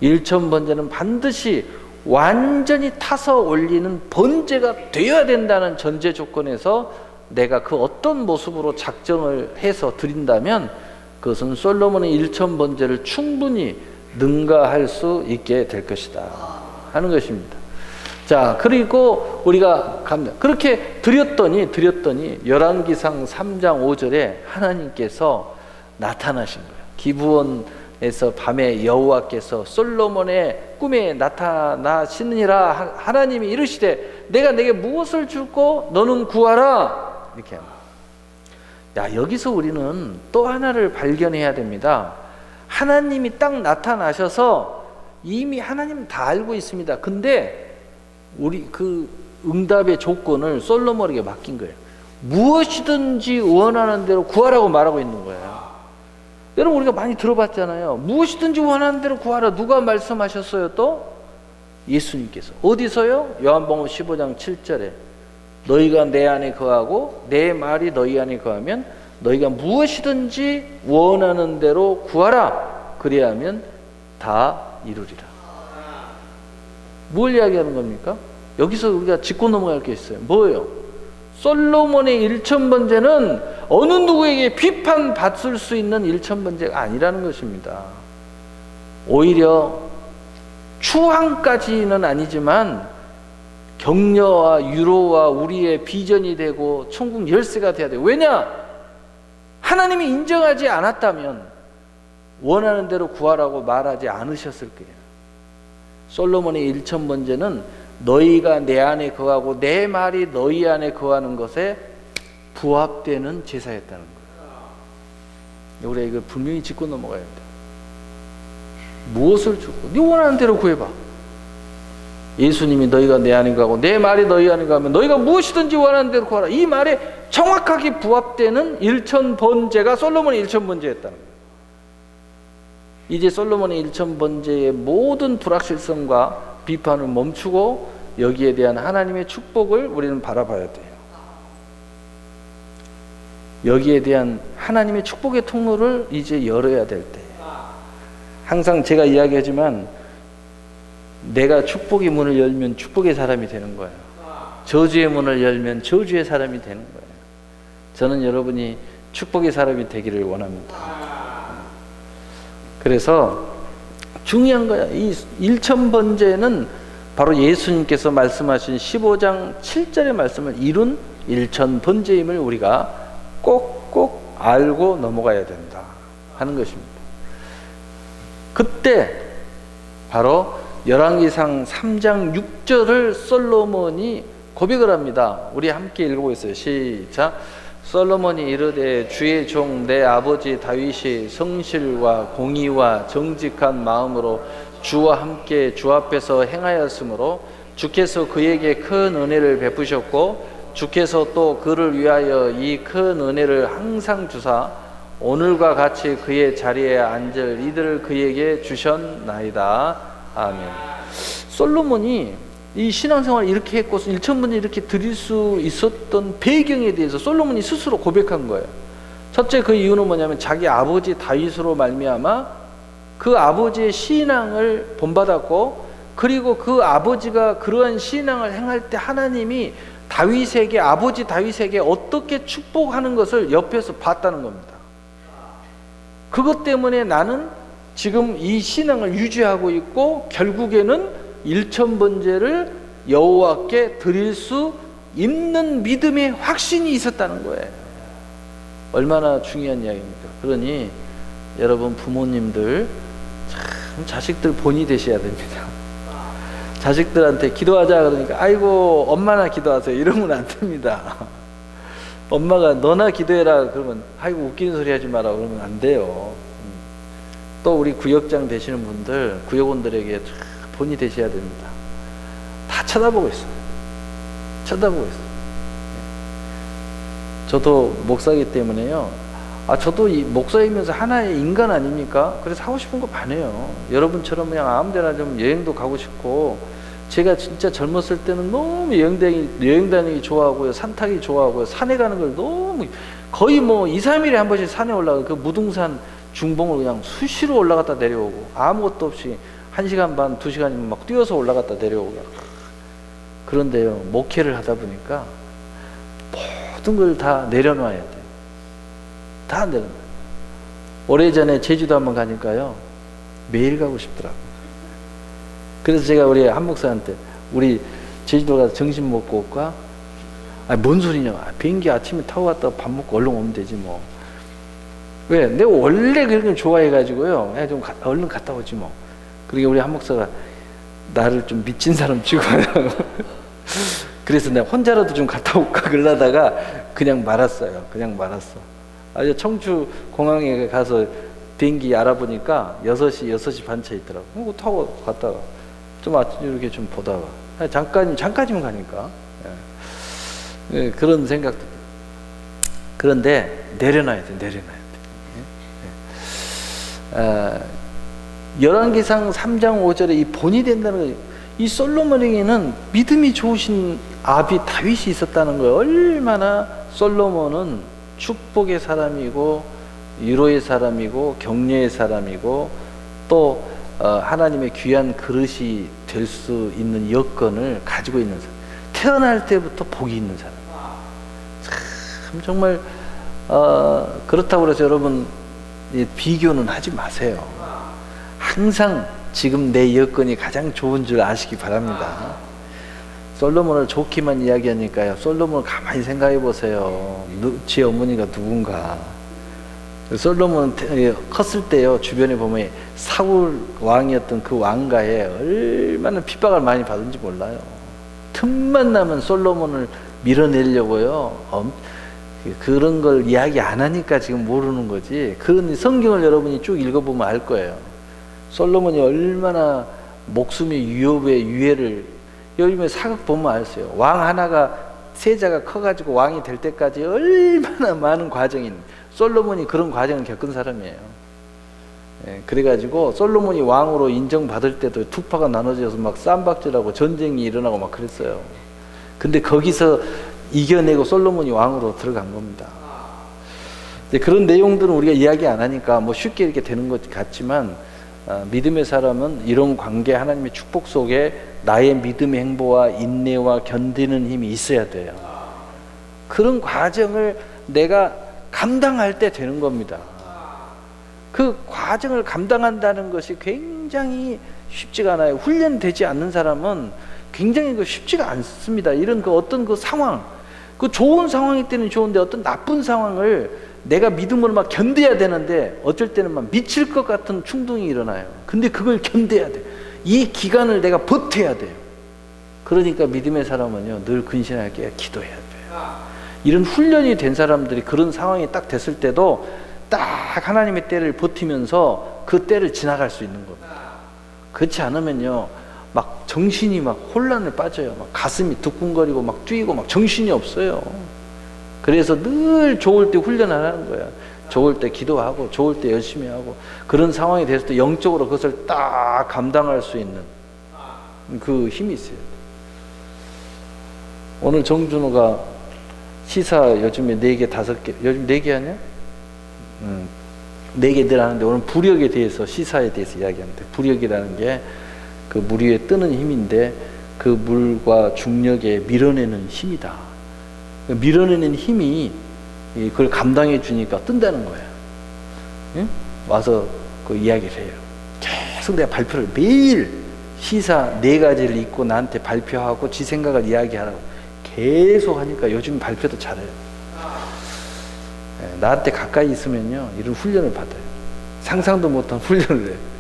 일천번제는 반드시 완전히 타서 올리는 번제가 되어야 된다는 전제 조건에서 내가 그 어떤 모습으로 작정을 해서 드린다면 그것은 솔로몬의 일천번제를 충분히 능가할 수 있게 될 것이다 하는 것입니다. 자, 그리고 우리가 갑니다. 그렇게 드렸더니 열왕기상 3장 5절에 하나님께서 나타나신 거예요. 기브온에서 밤에 여호와께서 솔로몬의 꿈에 나타나시느니라. 하나님이 이르시되 내가 내게 무엇을 줄고 너는 구하라. 이렇게 합니다. 야, 여기서 우리는 또 하나를 발견해야 됩니다. 하나님이 딱 나타나셔서 이미 하나님은 다 알고 있습니다. 근데 우리 그 응답의 조건을 솔로몬에게 맡긴 거예요. 무엇이든지 원하는 대로 구하라고 말하고 있는 거예요. 여러분, 우리가 많이 들어봤잖아요. 무엇이든지 원하는 대로 구하라. 누가 말씀하셨어요? 또 예수님께서. 어디서요? 요한복음 15장 7절에 너희가 내 안에 거하고 내 말이 너희 안에 거하면 너희가 무엇이든지 원하는 대로 구하라. 그리하면 다 이루리라. 뭘 이야기하는 겁니까? 여기서 우리가 짚고 넘어갈 게 있어요. 뭐예요? 솔로몬의 일천번제는 어느 누구에게 비판받을 수 있는 일천번제가 아니라는 것입니다. 오히려 추앙까지는 아니지만 격려와 유로와 우리의 비전이 되고 천국 열쇠가 돼야 돼요. 왜냐? 하나님이 인정하지 않았다면 원하는 대로 구하라고 말하지 않으셨을 거예요. 솔로몬의 일천번제는 너희가 내 안에 거하고 내 말이 너희 안에 거하는 것에 부합되는 제사였다는 거예요. 우리가 이걸 분명히 짚고 넘어가야 돼요. 무엇을 주고 네 원하는 대로 구해봐. 예수님이 너희가 내 안에 거하고 내 말이 너희 안에 거하면 너희가 무엇이든지 원하는 대로 구하라. 이 말에 정확하게 부합되는 일천번제가 솔로몬의 일천번제였다는 거예요. 이제 솔로몬의 일천번제의 모든 불확실성과 비판을 멈추고 여기에 대한 하나님의 축복을 우리는 바라봐야 돼요. 여기에 대한 하나님의 축복의 통로를 이제 열어야 될 때. 항상 제가 이야기하지만 내가 축복의 문을 열면 축복의 사람이 되는 거예요. 저주의 문을 열면 저주의 사람이 되는 거예요. 저는 여러분이 축복의 사람이 되기를 원합니다. 그래서 중요한 거야. 이 일천번제는 바로 예수님께서 말씀하신 15장 7절의 말씀을 이룬 일천번제임을 우리가 꼭꼭 알고 넘어가야 된다 하는 것입니다. 그때 바로 열왕기상 3장 6절을 솔로몬이 고백을 합니다. 우리 함께 읽어보겠어요. 시작. 솔로몬이 이르되 주의 종 내 아버지 다윗이 성실과 공의와 정직한 마음으로 주와 함께 주 앞에서 행하였으므로 주께서 그에게 큰 은혜를 베푸셨고 주께서 또 그를 위하여 이 큰 은혜를 항상 주사 오늘과 같이 그의 자리에 앉을 이들을 그에게 주셨나이다. 아멘. 솔로몬이 이 신앙생활을 이렇게 했고 일천번제 이렇게 드릴 수 있었던 배경에 대해서 솔로몬이 스스로 고백한 거예요. 첫째, 그 이유는 뭐냐면 자기 아버지 다윗으로 말미암아 그 아버지의 신앙을 본받았고, 그리고 그 아버지가 그러한 신앙을 행할 때 하나님이 다윗에게, 아버지 다윗에게 어떻게 축복하는 것을 옆에서 봤다는 겁니다. 그것 때문에 나는 지금 이 신앙을 유지하고 있고 결국에는 일천번제를 여호와께 드릴 수 있는 믿음의 확신이 있었다는 거예요. 얼마나 중요한 이야기입니까? 그러니 여러분 부모님들 참 자식들 본이 되셔야 됩니다. 자식들한테 기도하자 그러니까 아이고 엄마나 기도하세요 이러면 안 됩니다. 엄마가 너나 기도해라 그러면 아이고 웃기는 소리 하지 마라 그러면 안 돼요. 또 우리 구역장 되시는 분들, 구역원들에게 본이 되셔야 됩니다. 다 쳐다보고 있어요. 쳐다보고 있어요. 저도 목사이기 때문에요. 저도 이 목사이면서 하나의 인간 아닙니까? 그래서 하고 싶은 거 많아요. 여러분처럼 그냥 아무 데나 좀 여행도 가고 싶고, 제가 진짜 젊었을 때는 너무 여행 다니기 좋아하고요. 산 타기 좋아하고요. 산에 가는 걸 너무 거의 뭐 2, 3일에 한 번씩 산에 올라가고 그 무등산 중봉을 그냥 수시로 올라갔다 내려오고 아무것도 없이 1시간 반, 2시간이면 막 뛰어서 올라갔다 내려오고. 그런데요, 목회를 하다 보니까 모든 걸 다 내려놔야 돼요. 다 내려놔요. 오래전에 제주도 한번 가니까요, 매일 가고 싶더라고요. 그래서 제가 우리 한 목사한테, 우리 제주도 가서 점심 먹고 올까? 아니, 뭔 소리냐. 비행기 아침에 타고 갔다가 밥 먹고 얼른 오면 되지 뭐. 왜? 내가 원래 그렇게 좋아해가지고요. 야, 좀 얼른 갔다 오지 뭐. 그러니까 우리 한 목사가 나를 좀 미친 사람 취급하냐고. 그래서 내가 혼자라도 좀 갔다 올까 그러다가 그냥 말았어요. 그냥 말았어. 아주 청주 공항에 가서 비행기 알아보니까 6시 반차에 있더라고. 그거 타고 갔다가 좀 아침 이렇게 좀 보다가 잠깐이면 가니까. 예, 그런 생각도. 그런데 내려놔야 돼. 열왕기상 3장 5절에 이 본이 된다는 거, 이 솔로몬에게는 믿음이 좋으신 아비 다윗이 있었다는 거예요. 얼마나 솔로몬은 축복의 사람이고 위로의 사람이고 격려의 사람이고 또 하나님의 귀한 그릇이 될 수 있는 여건을 가지고 있는 사람. 태어날 때부터 복이 있는 사람. 참 정말 그렇다고 해서 여러분 비교는 하지 마세요. 항상 지금 내 여건이 가장 좋은 줄 아시기 바랍니다. 솔로몬을 좋게만 이야기하니까요, 솔로몬을 가만히 생각해 보세요. 제 어머니가 누군가. 솔로몬 컸을 때요, 주변에 보면 사울 왕이었던 그 왕가에 얼마나 핍박을 많이 받은지 몰라요. 틈만 나면 솔로몬을 밀어내려고요. 그런 걸 이야기 안 하니까 지금 모르는 거지. 그런 성경을 여러분이 쭉 읽어보면 알 거예요. 솔로몬이 얼마나 목숨의 위협에 유해를, 요즘에 사극 보면 알았어요. 왕 하나가 세자가 커가지고 왕이 될 때까지 얼마나 많은 과정인, 솔로몬이 그런 과정을 겪은 사람이에요. 예, 그래가지고 솔로몬이 왕으로 인정받을 때도 투파가 나눠져서 막 쌈박질하고 전쟁이 일어나고 막 그랬어요. 근데 거기서 이겨내고 솔로몬이 왕으로 들어간 겁니다. 그런 내용들은 우리가 이야기 안 하니까 뭐 쉽게 이렇게 되는 것 같지만, 믿음의 사람은 이런 관계, 하나님의 축복 속에 나의 믿음의 행보와 인내와 견디는 힘이 있어야 돼요. 그런 과정을 내가 감당할 때 되는 겁니다. 그 과정을 감당한다는 것이 굉장히 쉽지가 않아요. 훈련되지 않는 사람은 굉장히 쉽지가 않습니다. 이런 어떤 그 상황, 그 좋은 상황일 때는 좋은데 어떤 나쁜 상황을 내가 믿음으로 막 견뎌야 되는데 어쩔 때는 막 미칠 것 같은 충동이 일어나요. 근데 그걸 견뎌야 돼. 이 기간을 내가 버텨야 돼요. 그러니까 믿음의 사람은요, 늘 근신하게 기도해야 돼요. 이런 훈련이 된 사람들이 그런 상황이 딱 됐을 때도 딱 하나님의 때를 버티면서 그 때를 지나갈 수 있는 겁니다. 그렇지 않으면요, 막 정신이 막 혼란에 빠져요. 막 가슴이 두근거리고 막 뛰고 막 정신이 없어요. 그래서 늘 좋을 때 훈련을 하는 거야. 좋을 때 기도하고 좋을 때 열심히 하고, 그런 상황이 됐을 때 영적으로 그것을 딱 감당할 수 있는 그 힘이 있어요. 오늘 정준호가 시사 요즘에 4개, 5개, 요즘 4개 하냐? 4개 늘 하는데 오늘 부력에 대해서, 시사에 대해서 이야기하는데, 부력이라는 게 그 물 위에 뜨는 힘인데 그 물과 중력에 밀어내는 힘이다. 밀어내는 힘이 그걸 감당해 주니까 뜬다는 거예요. 응? 와서 그 이야기를 해요. 계속 내가 발표를 매일 시사 4가지를 읽고 나한테 발표하고 지 생각을 이야기하라고 계속 하니까 요즘 발표도 잘해요. 나한테 가까이 있으면요, 이런 훈련을 받아요. 상상도 못한 훈련을 해요.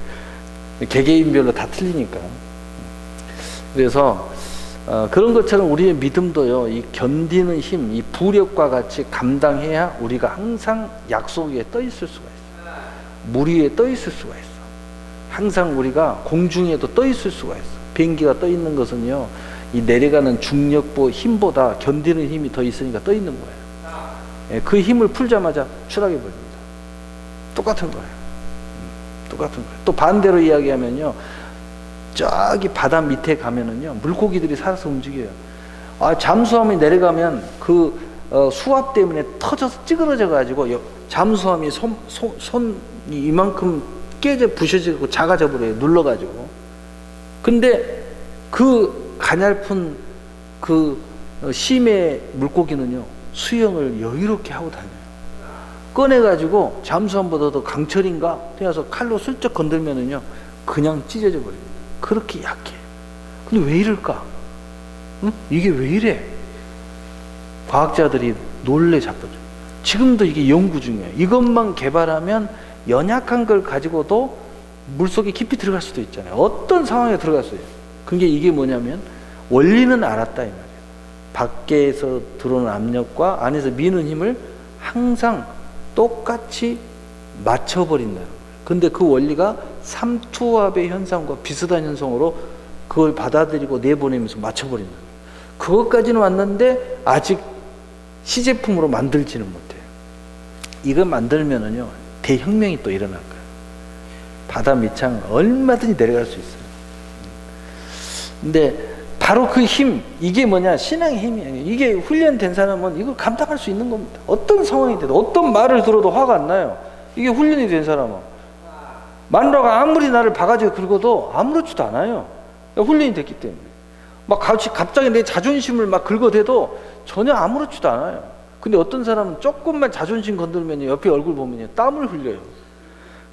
개개인별로 다 틀리니까. 그래서 그런 것처럼 우리의 믿음도요, 이 견디는 힘, 이 부력과 같이 감당해야 우리가 항상 약속 위에 떠 있을 수가 있어요. 물 위에 떠 있을 수가 있어. 항상 우리가 공중에도 떠 있을 수가 있어. 비행기가 떠 있는 것은요, 이 내려가는 중력보 힘보다 견디는 힘이 더 있으니까 떠 있는 거예요. 그 힘을 풀자마자 추락해 버립니다. 똑같은 거예요. 똑같은 거예요. 또 반대로 이야기하면요, 저기 바다 밑에 가면은요, 물고기들이 살아서 움직여요. 잠수함이 내려가면 그 수압 때문에 터져서 찌그러져 가지고 잠수함이 손 이만큼 깨져 부셔지고 작아져 버려요. 눌러 가지고. 근데 그 가냘픈 그 심해 물고기는요, 수영을 여유롭게 하고 다녀요. 꺼내가지고 잠수함보다도 강철인가? 그래서 칼로 슬쩍 건들면은요, 그냥 찢어져 버립니다. 그렇게 약해. 근데 왜 이럴까? 응? 이게 왜 이래? 과학자들이 놀래 자빠져. 지금도 이게 연구 중이에요. 이것만 개발하면 연약한 걸 가지고도 물속에 깊이 들어갈 수도 있잖아요. 어떤 상황에 들어갔어요. 그게 이게 뭐냐면 원리는 알았다 이 말이에요. 밖에서 들어오는 압력과 안에서 미는 힘을 항상 똑같이 맞춰버린다는 거예요. 근데 그 원리가 삼투압의 현상과 비슷한 현상으로 그걸 받아들이고 내보내면서 맞춰버린다. 그것까지는 왔는데 아직 시제품으로 만들지는 못해요. 이거 만들면은요, 대혁명이 또 일어날 거예요. 바다 밑창 얼마든지 내려갈 수 있어요. 근데 바로 그 힘, 이게 뭐냐? 신앙의 힘이에요. 이게 훈련된 사람은 이걸 감당할 수 있는 겁니다. 어떤 상황이 돼도, 어떤 말을 들어도 화가 안 나요. 이게 훈련이 된 사람은. 마누라가 아무리 나를 바가지에 긁어도 아무렇지도 않아요. 훈련이 됐기 때문에. 막 갑자기 내 자존심을 막 긁어대도 전혀 아무렇지도 않아요. 근데 어떤 사람은 조금만 자존심 건들면 옆에 얼굴 보면 땀을 흘려요.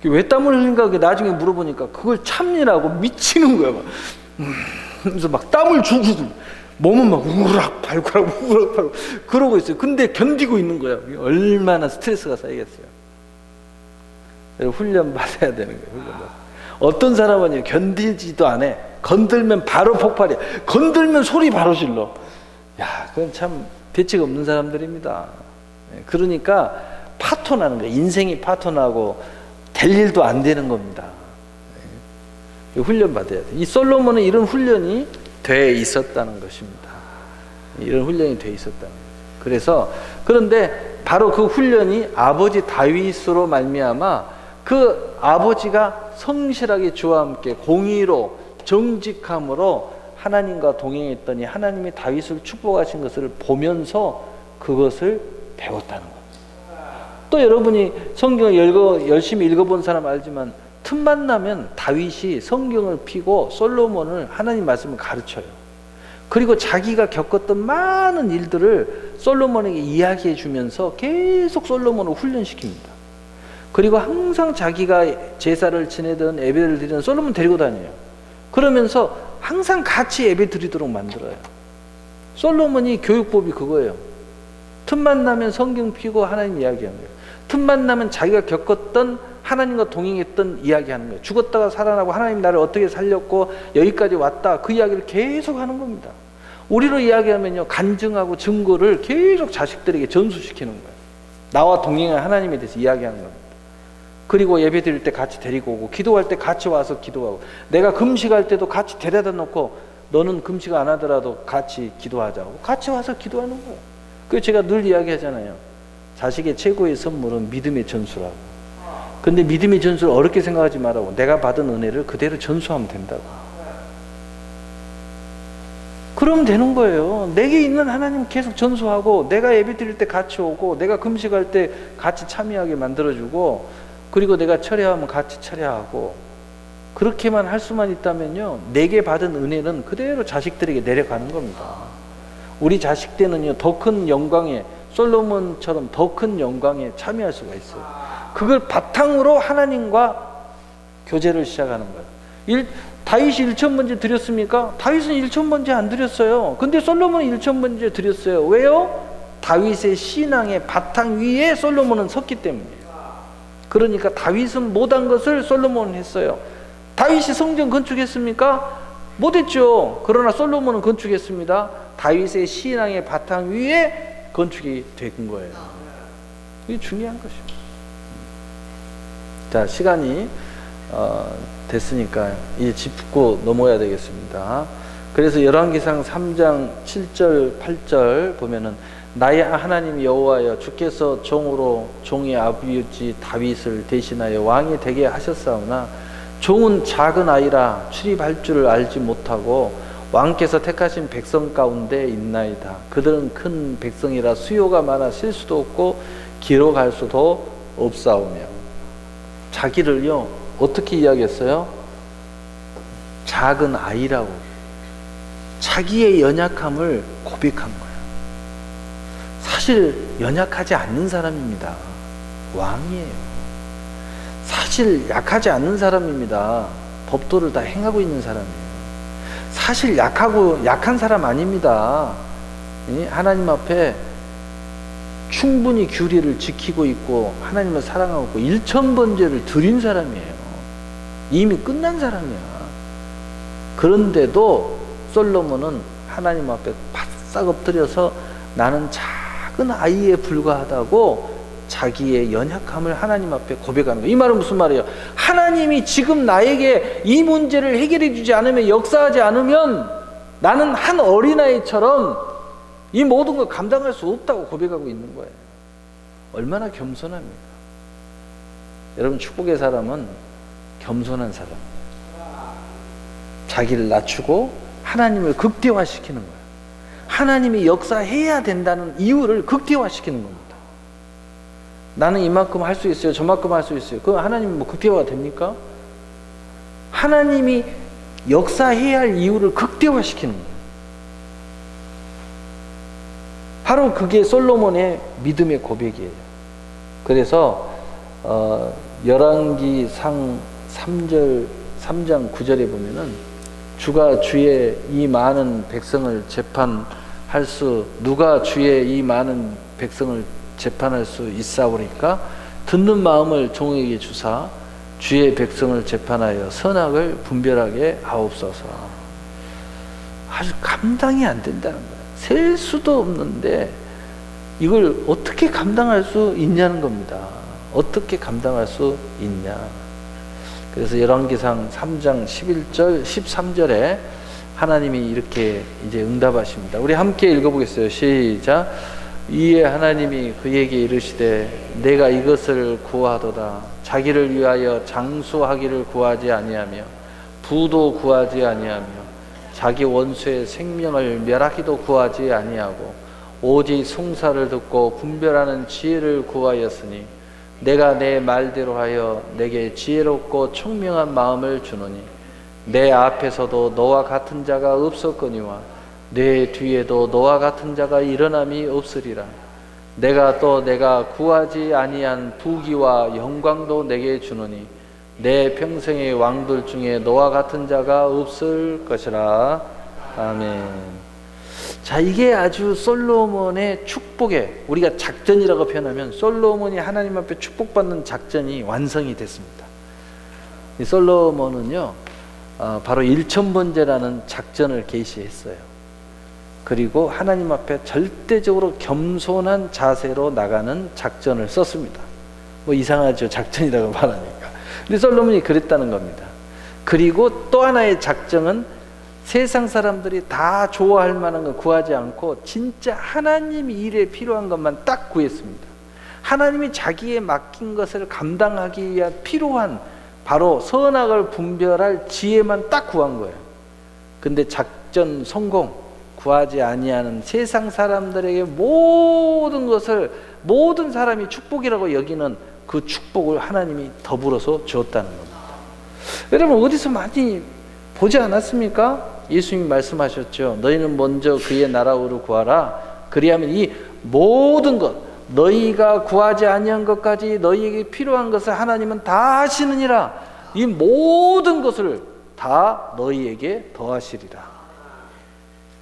왜 땀을 흘린가 나중에 물어보니까 그걸 참느라고 미치는 거야. 막. 그래서 막 땀을 주고 몸은 막 우락 발굴하고 우락 발굴 그러고 있어요. 근데 견디고 있는 거야. 얼마나 스트레스가 쌓이겠어요. 훈련 받아야 되는 거예요. 훈련 받아. 어떤 사람은 견디지도 않아. 건들면 바로 폭발해. 건들면 소리 바로 질러. 야, 그건 참 대책 없는 사람들입니다. 그러니까 파토나는 거예요. 인생이 파토나고 될 일도 안 되는 겁니다. 훈련 받아야 돼. 이 솔로몬은 이런 훈련이 돼 있었다는 것입니다. 이런 훈련이 돼 있었다는 거죠. 그래서 그런데 바로 그 훈련이 아버지 다윗으로 말미암아 그 아버지가 성실하게 주와 함께 공의로 정직함으로 하나님과 동행했더니 하나님이 다윗을 축복하신 것을 보면서 그것을 배웠다는 겁니다. 또 여러분이 성경을 열심히 읽어본 사람 알지만 틈만 나면 다윗이 성경을 피고 솔로몬을 하나님 말씀을 가르쳐요. 그리고 자기가 겪었던 많은 일들을 솔로몬에게 이야기해 주면서 계속 솔로몬을 훈련시킵니다. 그리고 항상 자기가 제사를 지내던 예배를 드리던 솔로몬 데리고 다녀요. 그러면서 항상 같이 예배 드리도록 만들어요. 솔로몬이 교육법이 그거예요. 틈만 나면 성경 피고 하나님 이야기하는 거예요. 틈만 나면 자기가 겪었던 하나님과 동행했던 이야기하는 거예요. 죽었다가 살아나고 하나님 나를 어떻게 살렸고 여기까지 왔다, 그 이야기를 계속 하는 겁니다. 우리로 이야기하면요, 간증하고 증거를 계속 자식들에게 전수시키는 거예요. 나와 동행한 하나님에 대해서 이야기하는 겁니다. 그리고 예배 드릴 때 같이 데리고 오고, 기도할 때 같이 와서 기도하고, 내가 금식할 때도 같이 데려다 놓고, 너는 금식 안 하더라도 같이 기도하자고 같이 와서 기도하는 거예요. 그래서 제가 늘 이야기하잖아요. 자식의 최고의 선물은 믿음의 전수라고. 근데 믿음의 전수를 어렵게 생각하지 말라고. 내가 받은 은혜를 그대로 전수하면 된다고. 그러면 되는 거예요. 내게 있는 하나님 계속 전수하고, 내가 예배 드릴 때 같이 오고, 내가 금식할 때 같이 참여하게 만들어주고, 그리고 내가 철회하면 같이 철회하고, 그렇게만 할 수만 있다면요, 내게 받은 은혜는 그대로 자식들에게 내려가는 겁니다. 우리 자식 때는요, 더 큰 영광에, 솔로몬처럼 더 큰 영광에 참여할 수가 있어요. 그걸 바탕으로 하나님과 교제를 시작하는 거예요. 다윗이 1,000번째 드렸습니까? 다윗은 1,000번째 안 드렸어요. 근데 솔로몬은 1,000번째 드렸어요. 왜요? 다윗의 신앙의 바탕 위에 솔로몬은 섰기 때문이에요. 그러니까 다윗은 못한 것을 솔로몬은 했어요. 다윗이 성전 건축했습니까? 못했죠. 그러나 솔로몬은 건축했습니다. 다윗의 신앙의 바탕 위에 건축이 된 거예요. 이게 중요한 것입니다. 자, 시간이 됐으니까 이제 짚고 넘어가야 되겠습니다. 그래서 열왕기상 3장 7절 8절 보면은, 나의 하나님 여호와여, 주께서 종의 아버지 다윗을 대신하여 왕이 되게 하셨사오나 종은 작은 아이라 출입할 줄을 알지 못하고 왕께서 택하신 백성 가운데 있나이다. 그들은 큰 백성이라 수요가 많아 셀 수도 없고 기록할 수도 없사오며. 자기를요 어떻게 이야기했어요? 작은 아이라고 자기의 연약함을 고백한 거예요. 사실 연약하지 않는 사람입니다. 왕이에요. 사실 약하지 않는 사람입니다. 법도를 다 행하고 있는 사람이에요. 사실 약한 사람 아닙니다. 하나님 앞에 충분히 규례를 지키고 있고 하나님을 사랑하고 있고 1000번제를 드린 사람이에요. 이미 끝난 사람이야. 그런데도 솔로몬은 하나님 앞에 바싹 엎드려서 나는 작은 아이에 불과하다고 자기의 연약함을 하나님 앞에 고백하는 거예요. 이 말은 무슨 말이에요? 하나님이 지금 나에게 이 문제를 해결해 주지 않으면, 역사하지 않으면 나는 한 어린아이처럼 이 모든 걸 감당할 수 없다고 고백하고 있는 거예요. 얼마나 겸손합니까? 여러분, 축복의 사람은 겸손한 사람이에요. 자기를 낮추고 하나님을 극대화시키는 거예요. 하나님이 역사해야 된다는 이유를 극대화시키는 겁니다. 나는 이만큼 할 수 있어요, 저만큼 할 수 있어요. 그럼 하나님이 뭐 극대화가 됩니까? 하나님이 역사해야 할 이유를 극대화시키는 거예요. 바로 그게 솔로몬의 믿음의 고백이에요. 그래서 열왕기상 3장 9절에 보면은 주가 주의 이 많은 백성을 누가 주의 이 많은 백성을 재판할 수 있사오리까? 듣는 마음을 종에게 주사 주의 백성을 재판하여 선악을 분별하게 하옵소서. 아주 감당이 안 된다는 거예요. 셀 수도 없는데 이걸 어떻게 감당할 수 있냐는 겁니다. 어떻게 감당할 수 있냐. 그래서 열왕기상 3장 11절 13절에 하나님이 이렇게 이제 응답하십니다. 우리 함께 읽어보겠어요. 시작. 이에 하나님이 그에게 이르시되 내가 이것을 구하도다. 자기를 위하여 장수하기를 구하지 아니하며 부도 구하지 아니하며 자기 원수의 생명을 멸하기도 구하지 아니하고 오직 송사를 듣고 분별하는 지혜를 구하였으니 내가 내 말대로 하여 내게 지혜롭고 총명한 마음을 주노니 내 앞에서도 너와 같은 자가 없었거니와 내 뒤에도 너와 같은 자가 일어남이 없으리라. 내가 구하지 아니한 부귀와 영광도 내게 주노니 내 평생의 왕들 중에 너와 같은 자가 없을 것이라. 아멘. 자, 이게 아주 솔로몬의 축복에, 우리가 작전이라고 표현하면 솔로몬이 하나님 앞에 축복받는 작전이 완성이 됐습니다. 이 솔로몬은요, 바로 1000번제라는 작전을 계시했어요. 그리고 하나님 앞에 절대적으로 겸손한 자세로 나가는 작전을 썼습니다. 뭐 이상하죠, 작전이라고 말하니까. 근데 솔로몬이 그랬다는 겁니다. 그리고 또 하나의 작정은 세상 사람들이 다 좋아할 만한 거 구하지 않고 진짜 하나님 일에 필요한 것만 딱 구했습니다. 하나님이 자기에 맡긴 것을 감당하기 위한 필요한 바로 선악을 분별할 지혜만 딱 구한 거예요. 근데 작전 성공, 구하지 아니하는 세상 사람들에게 모든 것을, 모든 사람이 축복이라고 여기는 그 축복을 하나님이 더불어서 주었다는 겁니다. 여러분, 어디서 많이 보지 않았습니까? 예수님이 말씀하셨죠. 너희는 먼저 그의 나라를 구하라. 그리하면 이 모든 것, 너희가 구하지 아니한 것까지 너희에게 필요한 것을 하나님은 다 하시느니라. 이 모든 것을 다 너희에게 더하시리라.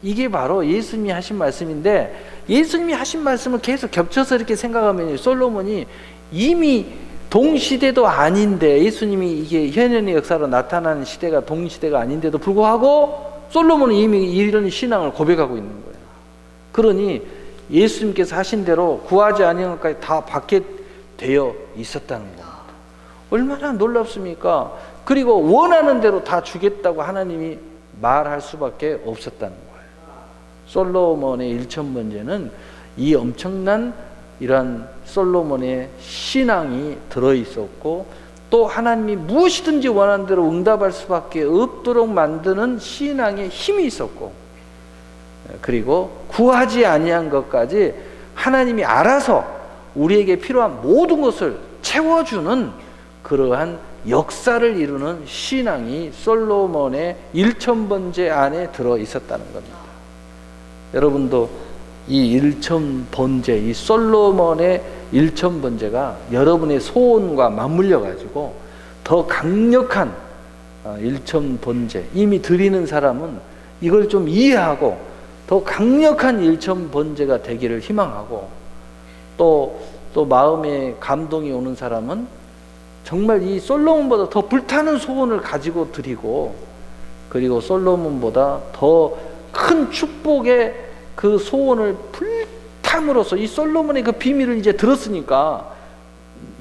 이게 바로 예수님이 하신 말씀인데, 예수님이 하신 말씀을 계속 겹쳐서 이렇게 생각하면 솔로몬이 이미 동시대도 아닌데, 예수님이 이게 현현의 역사로 나타나는 시대가 동시대가 아닌데도 불구하고 솔로몬은 이미 이런 신앙을 고백하고 있는 거예요. 그러니 예수님께서 하신 대로 구하지 아니한 것까지 다 받게 되어 있었다는 겁니다. 얼마나 놀랍습니까? 그리고 원하는 대로 다 주겠다고 하나님이 말할 수밖에 없었다는 거예요. 솔로몬의 1000번제는 이 엄청난 이러한 솔로몬의 신앙이 들어있었고, 또 하나님이 무엇이든지 원하는 대로 응답할 수밖에 없도록 만드는 신앙의 힘이 있었고, 그리고 구하지 아니한 것까지 하나님이 알아서 우리에게 필요한 모든 것을 채워주는 그러한 역사를 이루는 신앙이 솔로몬의 1000번제 안에 들어 있었다는 겁니다. 여러분도 이 1000번제, 이 솔로몬의 1000번제가 여러분의 소원과 맞물려 가지고 더 강력한 1000번제, 이미 드리는 사람은 이걸 좀 이해하고 더 강력한 1000번제가 되기를 희망하고, 또 마음에 감동이 오는 사람은 정말 이 솔로몬보다 더 불타는 소원을 가지고 드리고, 그리고 솔로몬보다 더 큰 축복의 그 소원을 불탐으로써 이 솔로몬의 그 비밀을 이제 들었으니까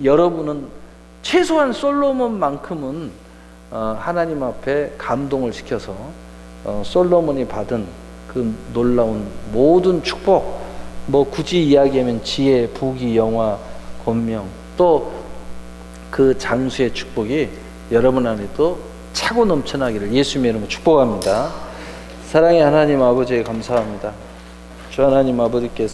여러분은 최소한 솔로몬만큼은 하나님 앞에 감동을 시켜서 솔로몬이 받은 그 놀라운 모든 축복, 뭐 굳이 이야기하면 지혜, 부귀, 영화, 권명, 또 그 장수의 축복이 여러분 안에도 차고 넘쳐나기를 예수님의 이름으로 축복합니다. 사랑의 하나님 아버지 감사합니다. 주 하나님 아버지께서